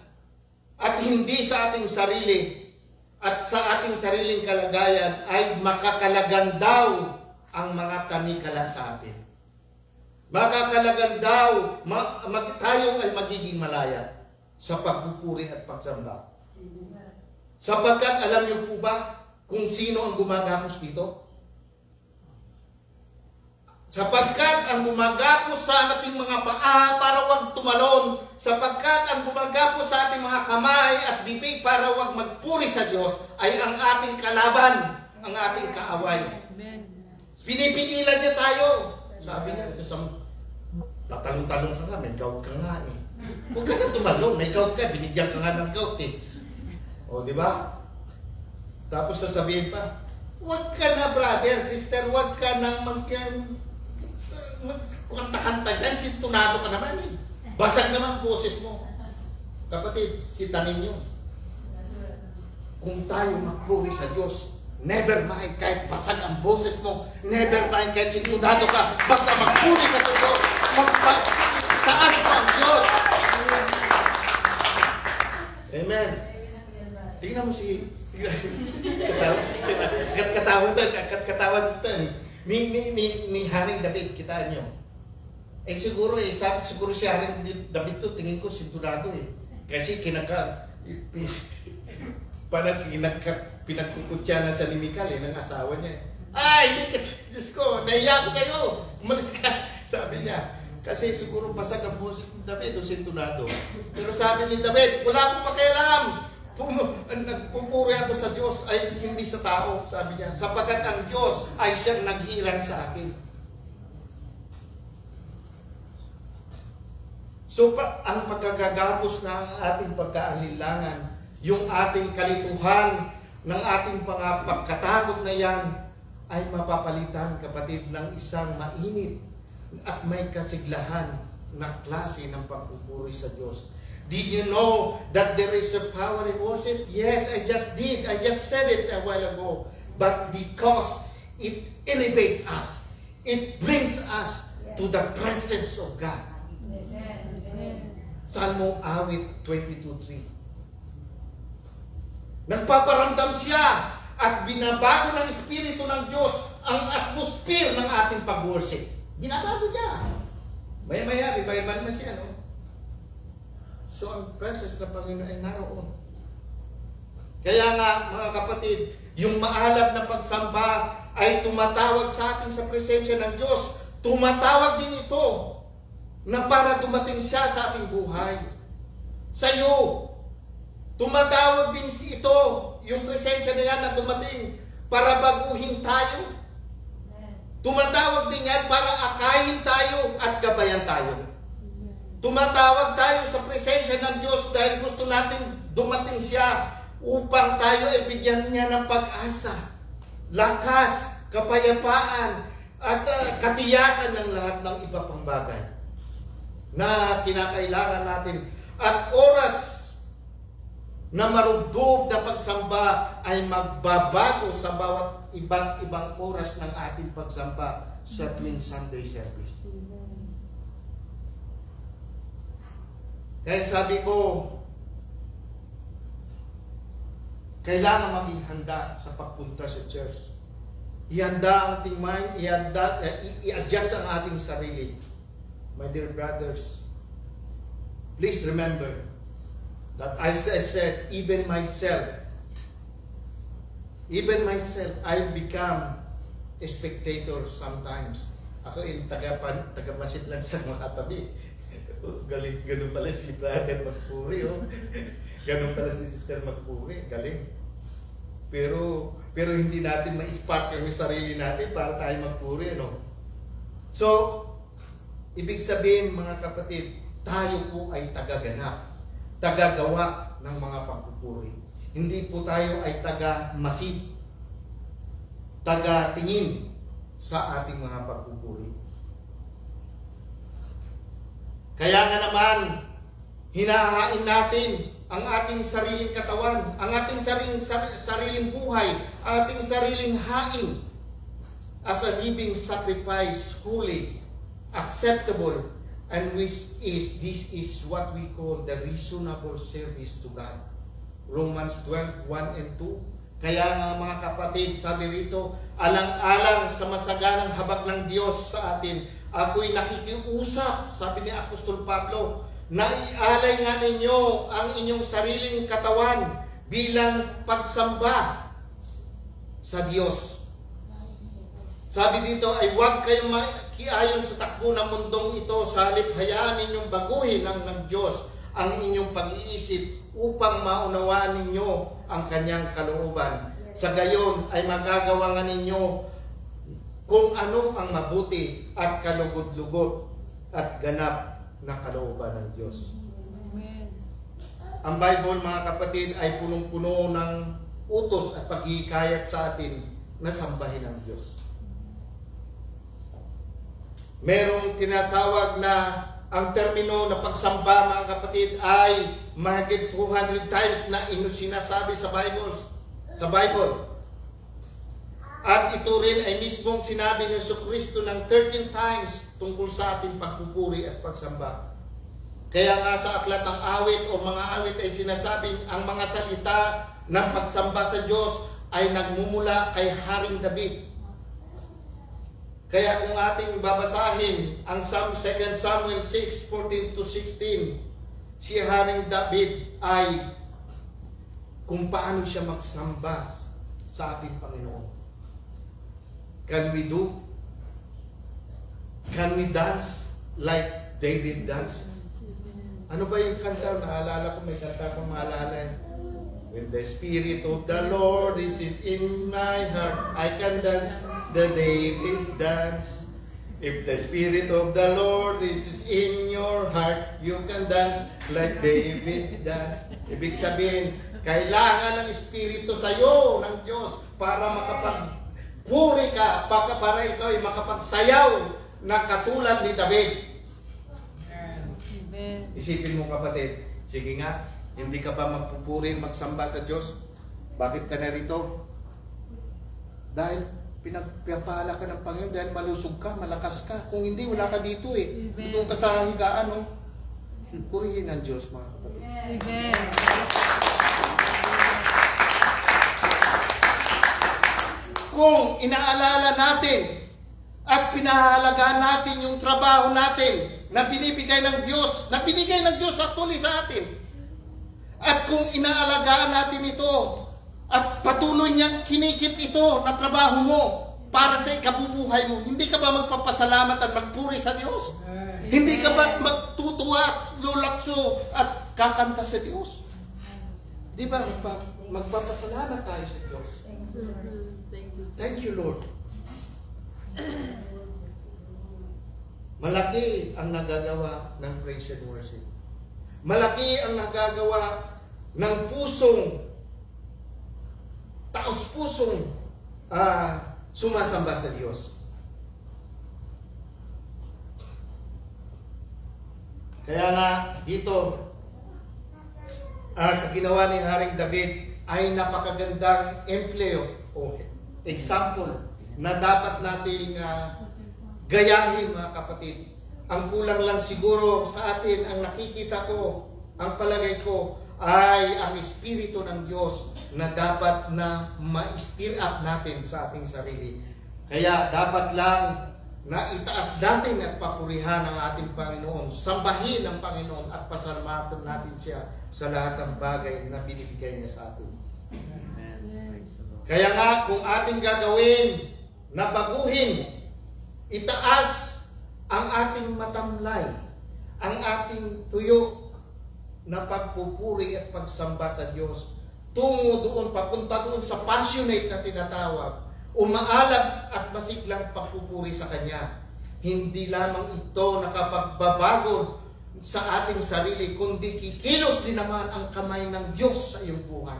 at hindi sa ating sarili, at sa ating sariling kalagayan, ay makakalagan daw ang mga tanikala sa atin. Makakalagan daw, tayo ay magiging malaya sa pagpupuri at pagsamba. Sapagkat alam niyo po ba kung sino ang gumagapos dito? Sapagkat ang gumagapos sa ating mga paa para wag tumalon, sapagkat ang gumagapos sa ating mga kamay at bibig para wag magpuri sa Diyos ay ang ating kalaban, ang ating kaaway. Pinipigilan niya tayo. Sabi niya, tatalong-talong ka nga, may gout ka nga eh. Huwag ka na tumalong, may gout ka, binigyan ka nga ng gout eh. O, di ba? Tapos sasabihin pa, huwag ka na brother, sister, huwag ka na kanta-kanta dyan, sintunado ka naman eh. Basag naman boses mo. Kapatid, sitanin nyo. Kung tayo magpuri sa Diyos, never mind kahit basag ang boses mo, never mind kahit sintunado ka, basta magpuri ka sa Diyos, magtaas mo ang Diyos. Amen. Tingnan mo si katawa doon. ni Haring David, kitaan nyo. Siguro siguro si Haring David to, tingin ko sinturado Kasi pinagkukutya na sa ni Michal ng asawa niya. Hindi ka, Diyos ko, naiya ko sa'yo. Umalis ka, sabi niya. Kasi siguro basag ang boses ni David o sintunado. Pero sabi ni David, wala akong pakialam. Nagpupuri ako sa Diyos ay hindi sa tao, sabi niya. Sapagkat ang Diyos ay siyang naghirang sa akin. So, ang pagkagagapos ng ating pagkaalinlangan, yung ating kalituhan ng ating pagkatakot na yan, ay mapapalitan, kapatid, ng isang mainit at may kasiglahan na klase ng pagpupuri sa Diyos. Did you know that there is a power in worship? Yes, I just did. I just said it a while ago. But because it elevates us, it brings us to the presence of God. Salmong awit 22:3. Nagpaparamdam siya at binabago ng Espiritu ng Diyos ang atmosphere ng ating pag-worship. Binabago niya. Maya-maya, revival na siya, no? So, ang presence ng Panginoon ay naroon. Kaya nga, mga kapatid, yung maalab na pagsamba ay tumatawag sa atin sa presensya ng Diyos. Tumatawag din ito na para dumating siya sa ating buhay. Sa iyo. Tumatawag din ito, yung presensya niya na dumating para baguhin tayo. Tumatawag din yan para akayin tayo at gabayan tayo. Tumatawag tayo sa presensya ng Diyos dahil gusto natin dumating siya upang tayo ay bigyan niya ng pag-asa, lakas, kapayapaan, at katiyakan ng lahat ng iba pang bagay na kinakailangan natin. At oras na marubdob na pagsamba ay magbabago sa bawat iba't ibang oras ng ating pagsamba sa tuwing Sunday service. Kaya sabi ko, kailangan maging handa sa pagpunta sa church. Ihanda ang ating mind, i-adjust ang ating sarili. My dear brothers, please remember that as I said, even myself, I become a spectator sometimes. Ako yung taga-masid lang sa mga tabi. Galing, ganun pala si brother magpuri, ganun pala si sister magpuri, galing. Pero hindi natin ma-spark yung sarili natin para tayo magpuri, no? So, ibig sabihin, mga kapatid, tayo po ay tagaganap, tagagawa ng mga pagpupuri. Hindi po tayo ay taga-masid, taga-tingin sa ating mga pagpupuri. Kaya nga naman, hinahain natin ang ating sariling katawan, ang ating sariling buhay, ang ating sariling hain as a living sacrifice, holy, acceptable, and this is what we call the reasonable service to God. Romans 12:1 and 2. Kaya nga mga kapatid, sabi rito, alang-alang sa masaganang habag ng Diyos sa atin, ako'y nakikiusap, sabi ni Apostol Pablo, na ialay nga ninyo ang inyong sariling katawan bilang pagsamba sa Diyos. Sabi dito ay huwag kayong makiayon sa takbo ng mundong ito, sa halip hayaan ninyong baguhin ng Diyos ang inyong pag-iisip upang maunawaan ninyo ang kanyang kalooban. Sa gayon ay magagawa nga ninyo kung ano ang mabuti at kalugod-lugod at ganap na kalooban ng Diyos. Amen. Ang Bible, mga kapatid, ay punong-puno ng utos at paghihikayat sa atin na sambahin ang Diyos. Merong tinatawag na ang termino na pagsamba, mga kapatid, ay mahigit 200 times na sinasabi sa Bible. At ito rin ay mismong sinabi ni Jesucristo ng 13 times tungkol sa ating pagpupuri at pagsamba. Kaya nga sa aklat ng awit o mga awit ay sinasabing ang mga salita ng pagsamba sa Diyos ay nagmumula kay Haring David. Kaya kung ating babasahin ang 2 Samuel 6:14-16, si Haring David ay kung paano siya magsamba sa ating Panginoon. Can we do? Can we dance like David danced? Ano ba yung kanta? Naalala ko, may kanta kong maalala eh. When the Spirit of the Lord is in my heart, I can dance the David dance. If the Spirit of the Lord is in your heart, you can dance like David dance. Ibig sabihin, kailangan ng Espiritu sa iyo ng Diyos para makapagpuri ka, para ikaw ay makapagsayaw na katulad ni David. Isipin mo kapatid, sige nga, hindi ka ba magpupuri, magsamba sa Diyos? Bakit ka narito? Dahil pinagpapala ka ng Panginoon, dahil malusog ka, malakas ka. Kung hindi, wala ka dito eh. Doon ka sa higaan, no? Purihin ang Diyos, mga kapatid. Amen. Kung inaalala natin at pinahalagaan natin yung trabaho natin na binibigay ng Diyos, na binigay ng Diyos actually sa atin, at kung inaalagaan natin ito at patuloy niyang kinikit ito na trabaho mo para sa ikabubuhay mo, hindi ka ba magpapasalamat at magpuri sa Diyos? Hindi ka ba magtutuwa, lulakso at kakanta sa Diyos? Di ba magpapasalamat tayo sa Diyos? Thank you, Lord. Malaki ang nagagawa ng praise and worship. Malaki ang nagagawa ng taos-pusong sumasamba sa Diyos. Kaya nga dito sa ginawa ni Haring David ay napakagandang empleo o example na dapat nating gayahin, mga kapatid. Ang kulang lang siguro sa atin, ang nakikita ko, ang palagay ko, ay ang Espiritu ng Diyos na dapat na ma-stir up natin sa ating sarili. Kaya dapat lang na itaas natin at papurihan ang ating Panginoon, sambahin ang Panginoon at pasalamatan natin siya sa lahat ng bagay na binibigay niya sa atin. Kaya nga, kung ating gagawin na baguhin, itaas ang ating matamlay, ang ating tuyo na pagpupuri at pagsamba sa Diyos, tungo doon, papunta doon sa passionate na tinatawag, umaalab at masiglang pagpupuri sa Kanya. Hindi lamang ito nakapagbabago sa ating sarili, kundi kikilos din naman ang kamay ng Diyos sa iyong buhay.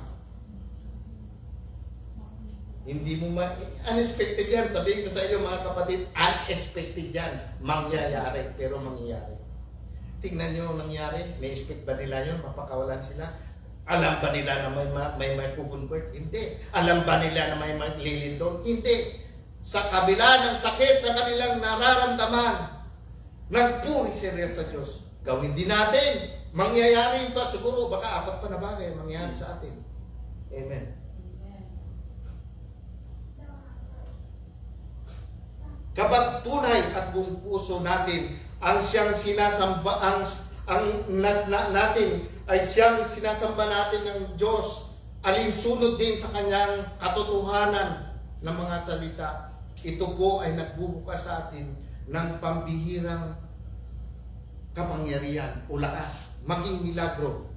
Hindi mo unexpected yan. Sabihin ko sa iyo, mga kapatid, unexpected yan. Mangyayari, pero mangyayari. Tingnan nyo ang nangyari. May expect ba nila yun? Mapakawalan sila? Alam ba nila na may convert? Hindi. Alam ba nila na may maglilindol? Hindi. Sa kabila ng sakit na kanilang nararamdaman, nagpuri sila sa Diyos. Gawin din natin. Mangyayari ito. Siguro, baka 4 pa na bagay mangyayari sa atin. Amen. Kapag tunay at buong puso natin ang siyang sinasamba, natin ay siyang sinasamba natin ng Diyos, alinsunod din sa kanyang katotohanan ng mga salita, ito po ay nagbubukas sa atin ng pambihirang kapangyarihan o lakas, maging milagro.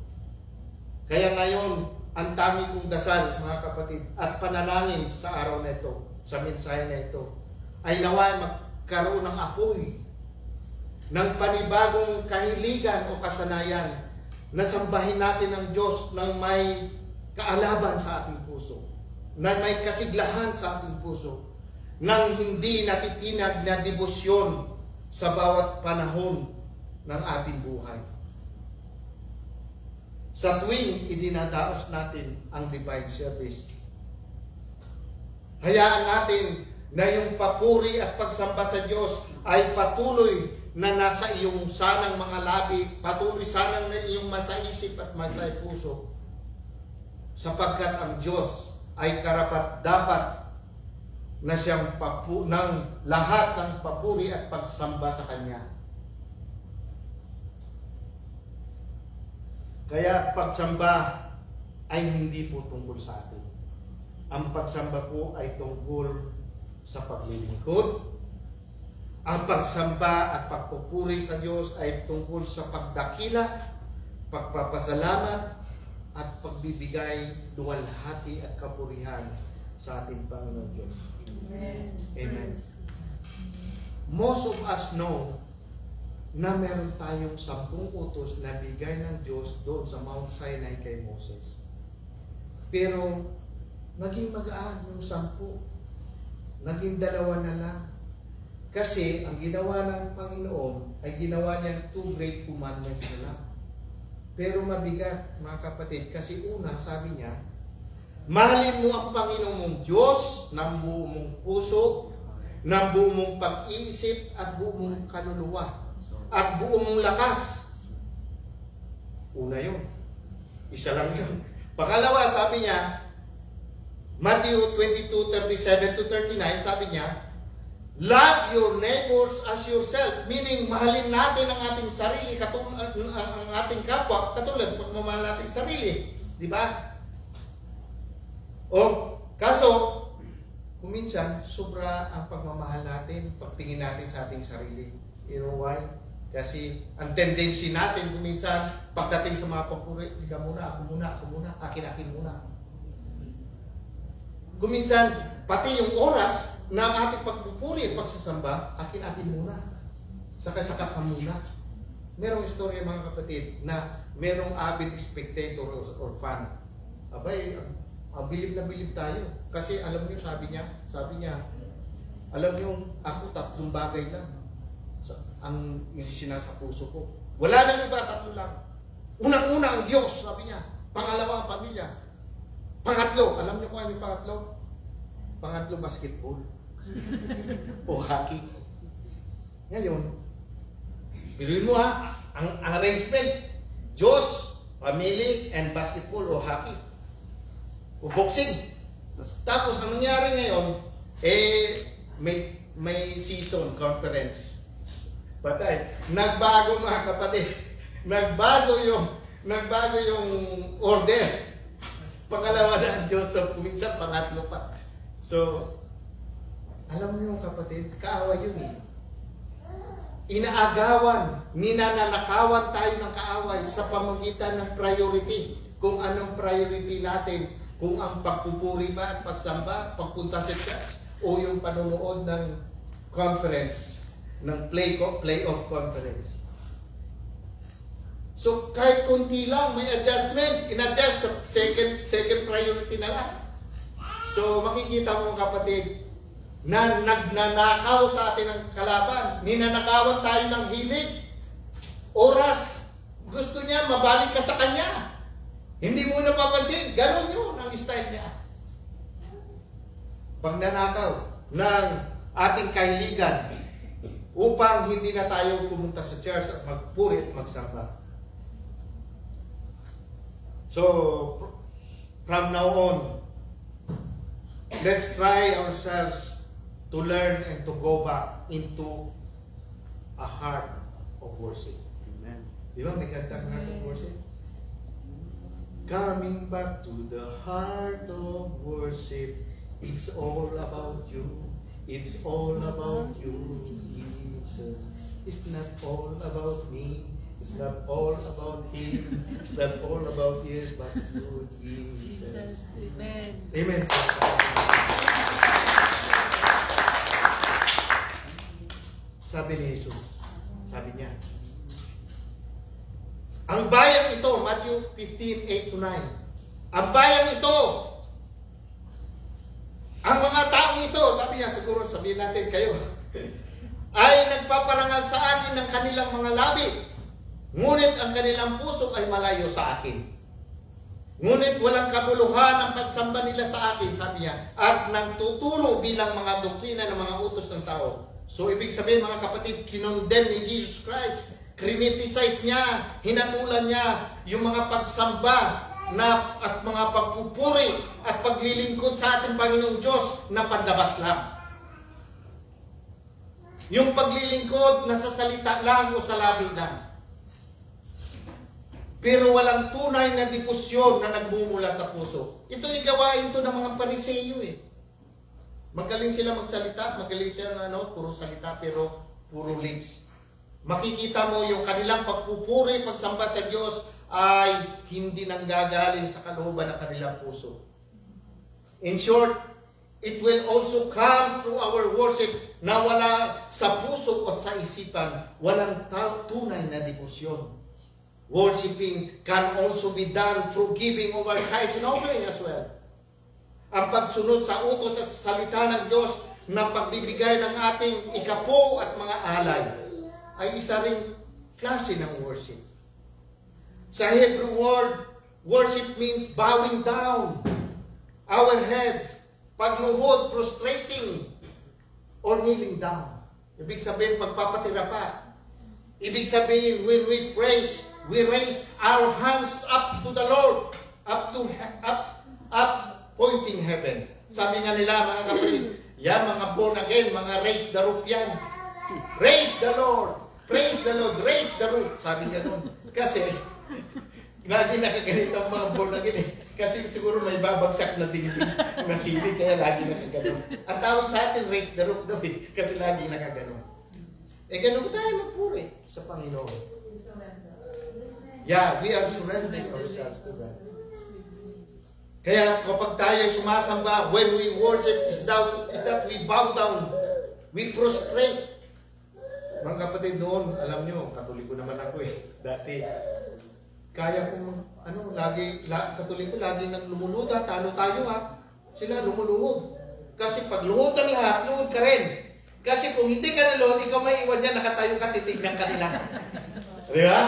Kaya ngayon, ang tangi kong dasal, mga kapatid, at panalangin sa araw na ito, sa mensahe na ito, ay naway magkaroon ng apoy ng panibagong kahiligan o kasanayan na sambahin natin ang Diyos ng may kaalaban sa ating puso, na may kasiglahan sa ating puso, nang hindi natitinag na debosyon sa bawat panahon ng ating buhay. Sa tuwing idinadaos natin ang divine service, hayaan natin na yung papuri at pagsamba sa Diyos ay patuloy na nasa iyong sanang mga labi, patuloy sanang na iyong masaisip at masapuso, sapagkat ang Diyos ay karapat dapat na siyang ng lahat ng papuri at pagsamba sa Kanya. Kaya pagsamba ay hindi po tungkol sa atin. Ang pagsamba po ay tungkol sa paglilingkod. Ang pagsamba at pagpupuri sa Diyos ay tungkol sa pagdakila, pagpapasalamat, at pagbibigay luwalhati at kapurihan sa ating Panginoon Diyos. Amen. Amen. Most of us know na meron tayong 10 utos na bigay ng Diyos doon sa Mount Sinai kay Moses. Pero naging magaan yung 10. Naging 2 na lang. Kasi ang ginawa ng Panginoon ay ginawa niyang 2 great commandments na lang. Pero mabigat, mga kapatid, kasi una, sabi niya, mahalin mo ang Panginoon mong Diyos ng buong mong puso, ng buong mong pag-iisip at buong mong kaluluwa at buong mong lakas. Una yun. Isa lang yun. Pangalawa, sabi niya, Matthew 22:37-39, sabi niya, love your neighbors as yourself. Meaning, mahalin natin ang ating sarili, ang ating kapwa, katulad pagmamahal natin sarili. Di ba? O, kaso, kuminsan, sobra ang pagmamahal natin, pagtingin natin sa ating sarili. You know why? Kasi ang tendency natin kuminsan, pagdating sa mga papuri, ikaw muna, ako muna, akin muna. Kuminsan, pati yung oras na ating pagpupuri at pagsasamba, akin muna. Saka ka muna. Merong istorya mga kapatid na merong avid spectator or fan. Abay, bilib na bilib tayo. Kasi alam niyo, sabi niya, alam niyo, ako 3 bagay lang ang sinasa puso ko. Wala nang iba, 3 lang. Unang-una ang Diyos, sabi niya. Pangalawa ang pamilya. Pangatlo, alam niyo kung ano yung pangatlo? Pangatlo, basketball. O hockey. Ngayon, biruin mo ang arrangement. Diyos, family, and basketball o hockey. O boxing. Tapos, ang nangyari ngayon, may season conference. Patay. Nagbago mga kapatid. Nagbago yung order. Pangalawa na ang Diyos, so kuminsan pangatlo pa. So, alam niyo kapatid, kaaway yun eh. Inaagawan, ninanakawan tayo ng kaaway sa pamagitan ng priority. Kung anong priority natin, kung ang pagpupuri ba at pagsamba, pagpunta sa church, o yung panonood ng conference, ng playoff conference. So, kahit kunti lang, may adjustment, in-adjust sa second priority na lang. So, makikita mo kapatid, na nagnanakaw sa atin ang kalaban. Ninanakawan tayo ng hilig. Oras. Gusto niya, mabalik ka sa kanya. Hindi mo napapansin. Ganon yun ang style niya. Pagnanakaw ng ating kahiligan upang hindi na tayo pumunta sa church at magpuri at magsamba. So, from now on, let's try ourselves to learn and to go back into a heart of worship. Amen. Di ba may kanta ng heart of worship? Coming back to the heart of worship, it's all about you. It's all about you, Jesus. It's not all about me. It's not all about him. It's not all about you, but you, Jesus. Amen. Amen. Sabi ni Jesus, sabi niya, ang bayang ito, Matthew 15:8-9, ang bayang ito, ang mga taong ito, sabi niya, siguro sabihin natin kayo, ay nagpaparangal sa akin ng kanilang mga labi, ngunit ang kanilang puso ay malayo sa akin. Ngunit walang kabuluhan ang pagsamba nila sa akin, sabi niya, at nagtuturo bilang mga doktrina ng mga utos ng tao. So, ibig sabihin mga kapatid, kinondemn ni Jesus Christ, criticize niya, hinatulan niya yung mga pagsamba at mga pagpupuri at paglilingkod sa ating Panginoong Diyos na pandabas lang. Yung paglilingkod na sa salita lang o sa labi lang. Pero walang tunay na debosyon na nagmumula sa puso. Ito yung gawain to ng mga Pariseyo eh. Magaling sila magsalita, magaling sila puro salita pero puro lips. Makikita mo yung kanilang pagpupuri, pagsamba sa Diyos ay hindi nanggagaling sa kalooban ng kanilang puso. In short, it will also come through our worship na wala sa puso at sa isipan, walang tunay na debosyon. Worshipping can also be done through giving of our tithes and offering as well. Ang pagsunod sa utos at salita ng Diyos na pagbibigay ng ating ikapo at mga alay ay isa ring klase ng worship. Sa Hebrew word, worship means bowing down our heads, pagluhod, prostrating, or kneeling down. Ibig sabihin, pagpapatira pa. Ibig sabihin, when we praise, we raise our hands up to the Lord, up pointing heaven. Sabi nga nila, mga kapatid, mga born again, mga raise the roof yan. Raise the Lord, praise the Lord, raise the roof. Sabi nga doon. Kasi, lagi nakaganito ang mga born again eh. Kasi siguro may babagsak na dingding na sili, kaya lagi nakaganon. Ang tawag sa atin, raise the roof daw eh, kasi lagi nakaganon. Ganun tayo magpuri sa Panginoon. Yeah, we are surrendering ourselves to God. Kaya kapag tayo sumasamba, when we worship, is that we bow down, we prostrate. Mga kapatid noon, alam nyo, Katoliko naman ako eh, dati. Kaya kung Katoliko lagi nang lumuluda, talo tayo ha. Sila lumuluhod. Kasi pag luhod ang lahat, luhod ka rin. Kasi kung hindi ka naluhod, ikaw maiwan yan, nakatayo ka, titignan ka nila. Di ba?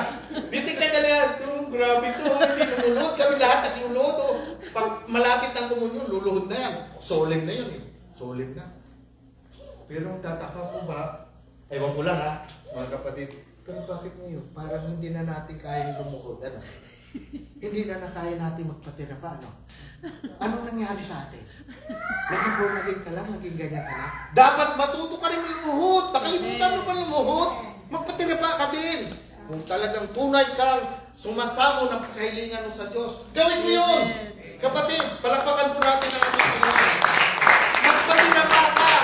Titignan ka nila, grabe to, hindi lumuluhod. Kami lahat nagluluhod. Pag malapit ang kumunyon, luluhod na yan. Solemn na yun eh. Solemn na. Pero ang tataka ko ba, ewan ko lang ha, mga kapatid, pero bakit ngayon? Parang hindi na natin kayang lumuhod. Ano? Hindi na kaya natin magpatira pa. Ano? Anong nangyari sa atin? Naging born again ka lang, naging ganyan ka na. Dapat matuto ka rin lumuhod. Nakalimutan mo pa lumuhod. Magpatira pa ka din. Kung talagang tunay kang sumasamo ng pagkahilingan mo sa Diyos, gawin mo yun. Kapatid, palakpakan po natin ang ating Panginoon. Magpatira pa ka.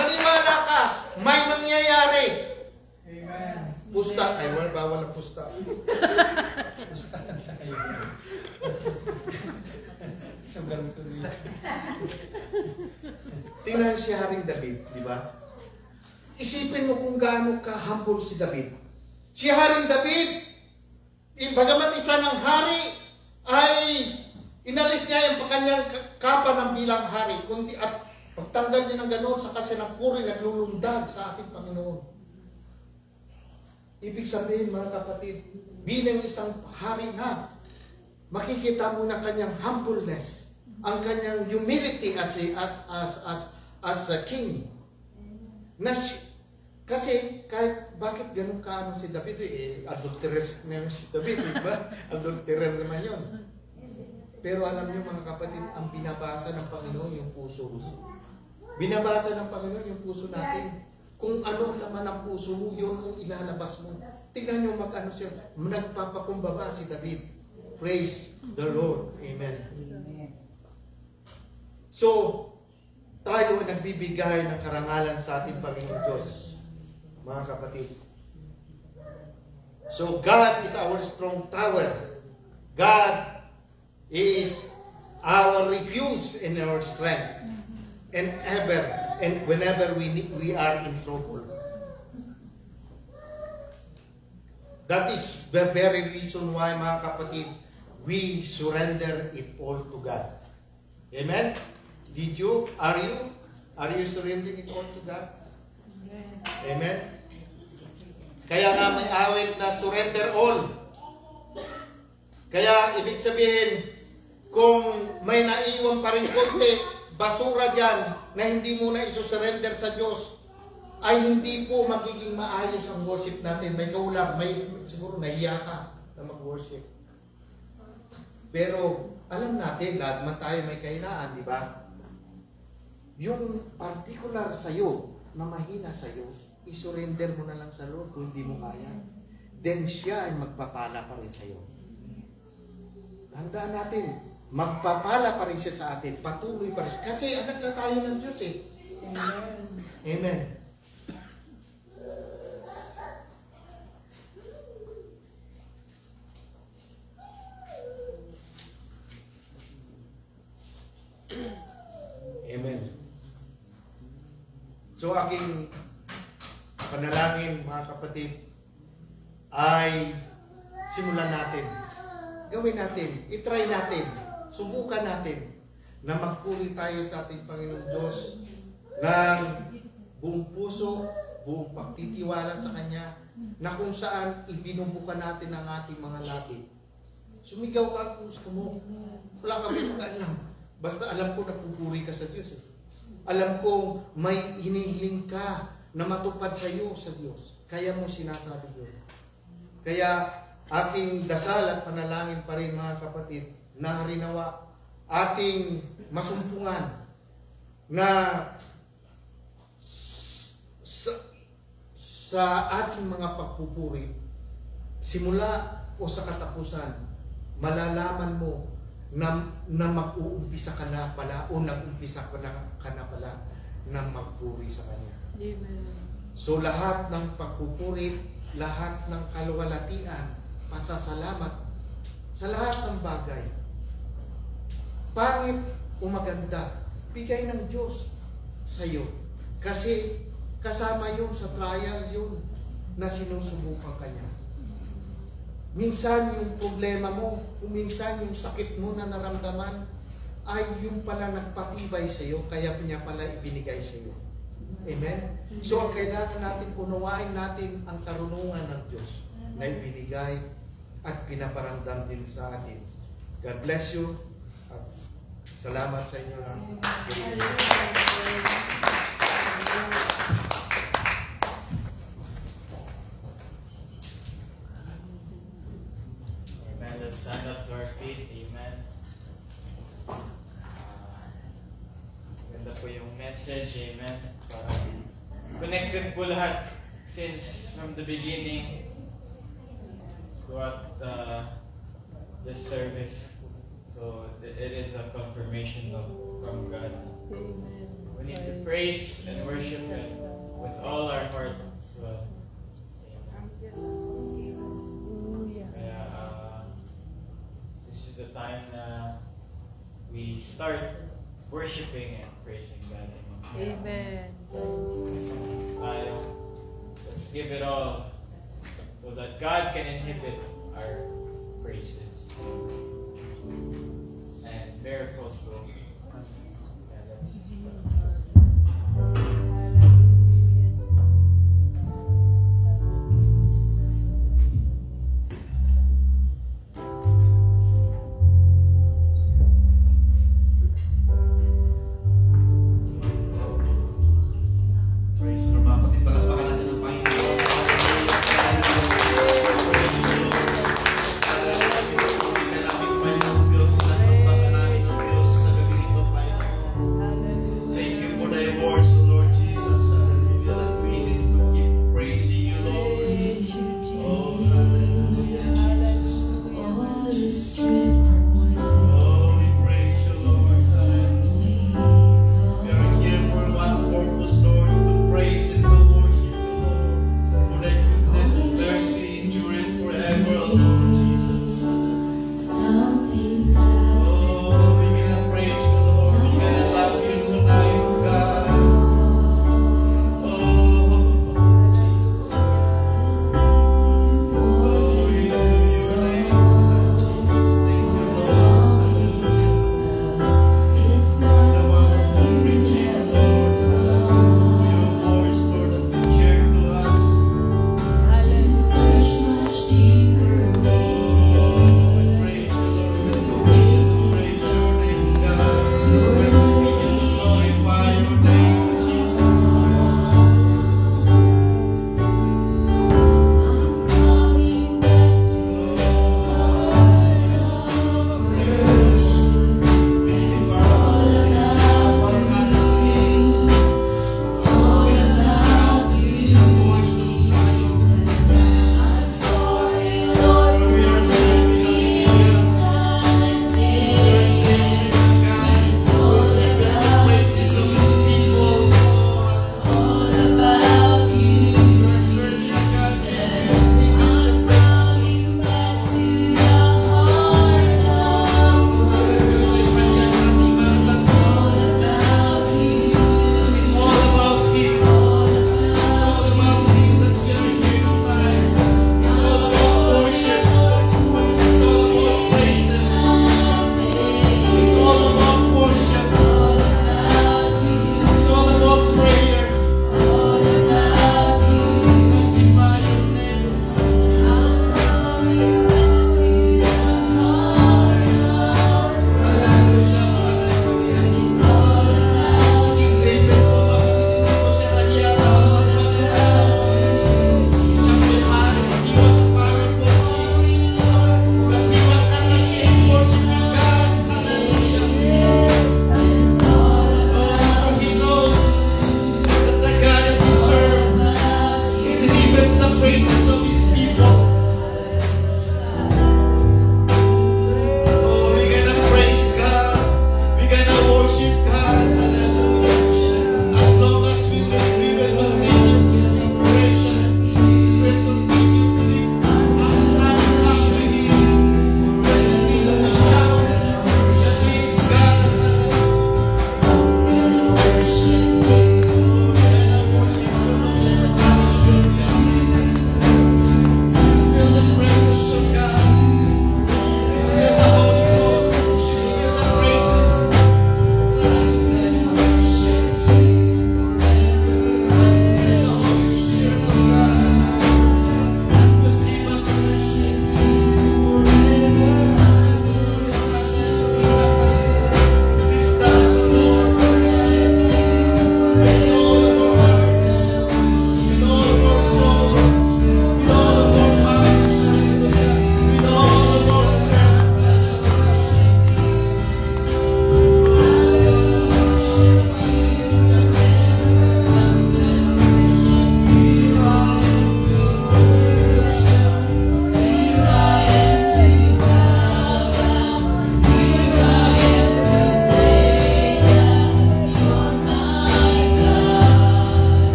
Maniwala ka. May mangyayari. Pusta. Ay, bawal ang pusta. Pusta na tayo. Sabaran ko nila. Tingnan si Haring David, di ba? Isipin mo kung gaano ka-humble si David. Si Haring David, bagamat isa ng hari, ay inalis niya yung kanyang kapa ng bilang hari. Kundi at pagtanggal niya ng ganoon, sa kasi ng puri naglulundag sa ating Panginoon. Ibig sabihin, mga kapatid, bilang isang hari na, makikita mo na kanyang humbleness, ang kanyang humility as a king. Kasi kahit bakit ganun kaano si David adulterous naman si David, diba? Adulterer naman yun. Pero alam niyo mga kapatid, ang binabasa ng Panginoon yung puso. Binabasa ng Panginoon yung puso natin. Kung ano laman ang puso mo, yun ang ilalabas mo. Tingnan nyo mag-ano siya, nagpapakumbaba si David. Praise the Lord. Amen. So, tayo ay nagbibigay ng karangalan sa ating Panginoon Diyos, mga kapatid. So, God is our strong tower. God is our refuge and our strength. And whenever we are in trouble. That is the very reason why, mga kapatid, we surrender it all to God. Amen? Did you? Are you surrendering it all to God? Amen? Kaya nga may awit na surrender all. Kaya ibig sabihin, kung may naiwan pa rin konti, basura dyan na hindi mo na isusurrender sa Diyos, ay hindi po magiging maayos ang worship natin. May kaulang, siguro nahiya ka na mag-worship. Pero alam natin, lahat man tayo may kailangan, di ba? Yung particular sa'yo, na mahina sa'yo, isurrender mo na lang sa Lord kung hindi mo kaya. Then siya ay magpapala pa rin sa'yo. Handaan natin, magpapala pa rin siya sa atin, patuloy pa rin. Kasi anak na tayo ng Diyos eh. Amen. Amen. Amen. So aking panalangin, mga kapatid, ay simulan natin. Gawin natin, itry natin, subukan natin na magpuri tayo sa ating Panginoon Diyos ng buong puso, buong pagtitiwala sa Kanya, na kung saan ibinubukan natin ang ating mga labi. Sumigaw ka kung gusto mo. Wala kami magkaalam. Basta alam ko na pupuri ka sa Diyos. Alam kong may hinihiling ka na matupad sa iyo sa Diyos. Kaya mo sinasabi yun. Kaya aking dasal at panalangin pa rin, mga kapatid, na harinawa ating masumpungan na sa ating mga pagpupuri, simula o sa katapusan, malalaman mo na mag-uumpisa ka na pala o nag-umpisa ka na pala na magpuri sa Kanya. Amen. So lahat ng pagpupuri, lahat ng kaluwalhatian, pasasalamat sa lahat ng bagay, pangit o maganda, bigay ng Diyos sa iyo. Kasi kasama yun sa trial yun na sinusubukan Kanya. Minsan yung problema mo, kung minsan yung sakit mo na naramdaman, ay yung pala nagpatibay sa iyo, kaya niya pala ibinigay sa iyo. Amen? So ang kailangan natin, unawain natin ang karunungan ng Diyos na ibinigay at pinaparamdam din sa atin. God bless you. At salamat sa inyo lang. Amen. Let's stand up to our feet. Amen. Ganda po yung message. Amen. Parang connected po lahat since from the beginning throughout this service. So it is a confirmation from God. We need to praise and worship Him with all our heart as well. This is the time na we start worshiping and praising God. Amen. Let's give it all so that God can inhabit our praises. And miracles will be. Praise the Lord, mga kapatid. Palakpakan natin ang Panginoon. Thank you for thy words, O Lord Jesus. Hallelujah. That we need to keep praising you, Lord. Oh, hallelujah, Jesus. Oh, we praise you, Lord. Hallelujah. We are here for one purpose, Lord, to praise and to worship you, Lord. For thy goodness and mercy endureth forever, O Lord Jesus. Oh, we cannot praise you, Lord. We cannot love you tonight, God. Oh, Jesus. Oh, we love you, Lord Jesus. Thank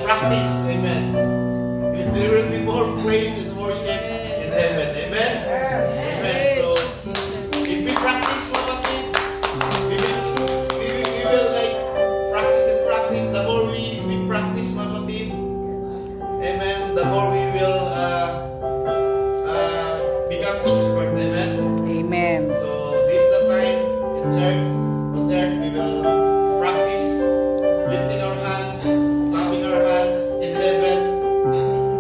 practice. Amen. There will be more praise and worship in heaven. Amen? Amen. So, if we practice what we will like practice and practice. The more we practice mga kapatid, amen, the more we will become expert. Amen? Amen. So, this is the time on earth we will practice lifting our hands, clapping our hands in heaven.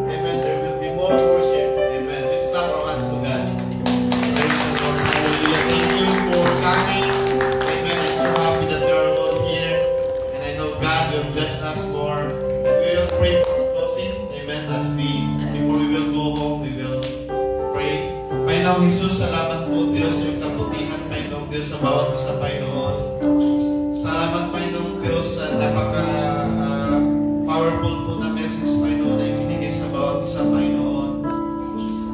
Amen. There will be more worship. Amen. Let's clap our hands to God. Praise the Lord. Hallelujah. Thank you for coming. Amen. I'm so happy that you are all here. And I know God will bless us more. And we will pray for closing. Amen. Before we will go home, we will pray. Panginoong Jesus, salamat po Diyos yung kabutihan, Panginoong Diyos, sa bawat isa, Panginoon. Salamat, Panginoong Diyos, sa napaka-powerful po na message, Panginoon, na ibinigay sa bawat isa, Panginoon.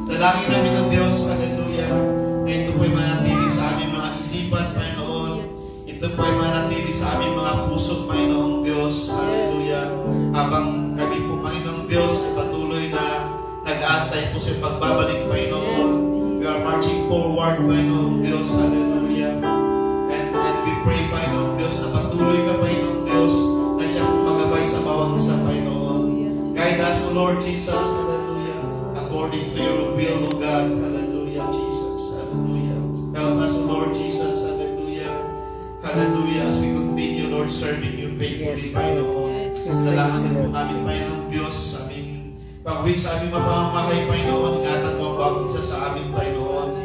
Dalangin namin ng Diyos, hallelujah, na ito po'y manatili sa aming mga isipan, Panginoon. Ito po'y manatili sa aming mga puso, Panginoong Diyos, hallelujah. Habang kami po, Panginoong Diyos, ay patuloy na nag-aantay po sa pagbabalik, Panginoon. We are marching forward, Panginoong Diyos, hallelujah. And we pray, Panginoong Diyos, na patuloy ka, Panginoong Diyos, na siya magabay sa bawat isa, Panginoon. Guide us, O Lord Jesus, hallelujah, according to your will, O God, hallelujah, Jesus, hallelujah. Help us, O Lord Jesus, hallelujah, hallelujah, as we continue, Lord, serving you faithfully, Panginoon. Dalangin po namin, Panginoong Diyos, sa aming pag-uwi sa aming mapamamahay, Panginoon, ingatan mo ang bawat isa sa amin, Panginoon.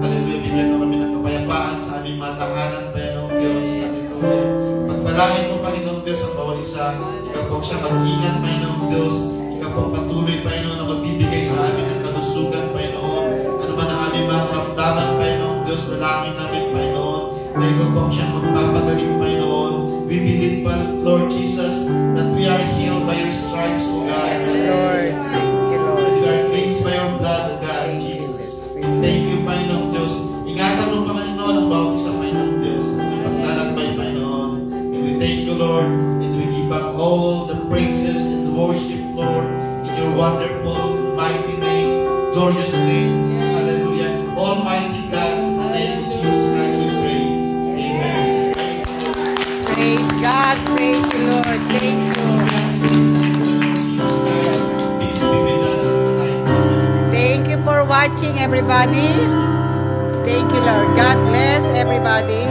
Hallelujah, bigyan mo kami ng kapayapaan sa aming mga tahanan, Panginoong Diyos. Hallelujah. Pagpalangin mo, Panginoong Diyos, ang bawat isa. Ikaw po siya mag-ingat, Panginoong Diyos. Ikaw po patuloy, Panginoon, na magbibigay sa amin ng kalusugan, Panginoon. Ano man ang aming mga karamdaman, Panginoong Diyos, dalangin namin, Panginoon, na ikaw po siya magpapagaling, Panginoon. We believe, Lord Jesus, that we are healed by your stripes, O God. Yes, Lord. Thank you, Lord. That we are cleansed by your blood, O God, Jesus. And thank you, Panginoong Diyos. Ingatan mo, Panginoon, ang bawat isa, Panginoong Diyos. Paglalakbay, Panginoon. And we thank you, Lord. And we give back all the praises and worship, Lord, in your wonderful, mighty name, glorious name. Hallelujah. Almighty God, in the name of Jesus Christ, we pray. Amen. Praise God. Praise you, Lord. Thank you. Please be with us tonight. Thank you for watching, everybody. Thank you, Lord. God bless everybody.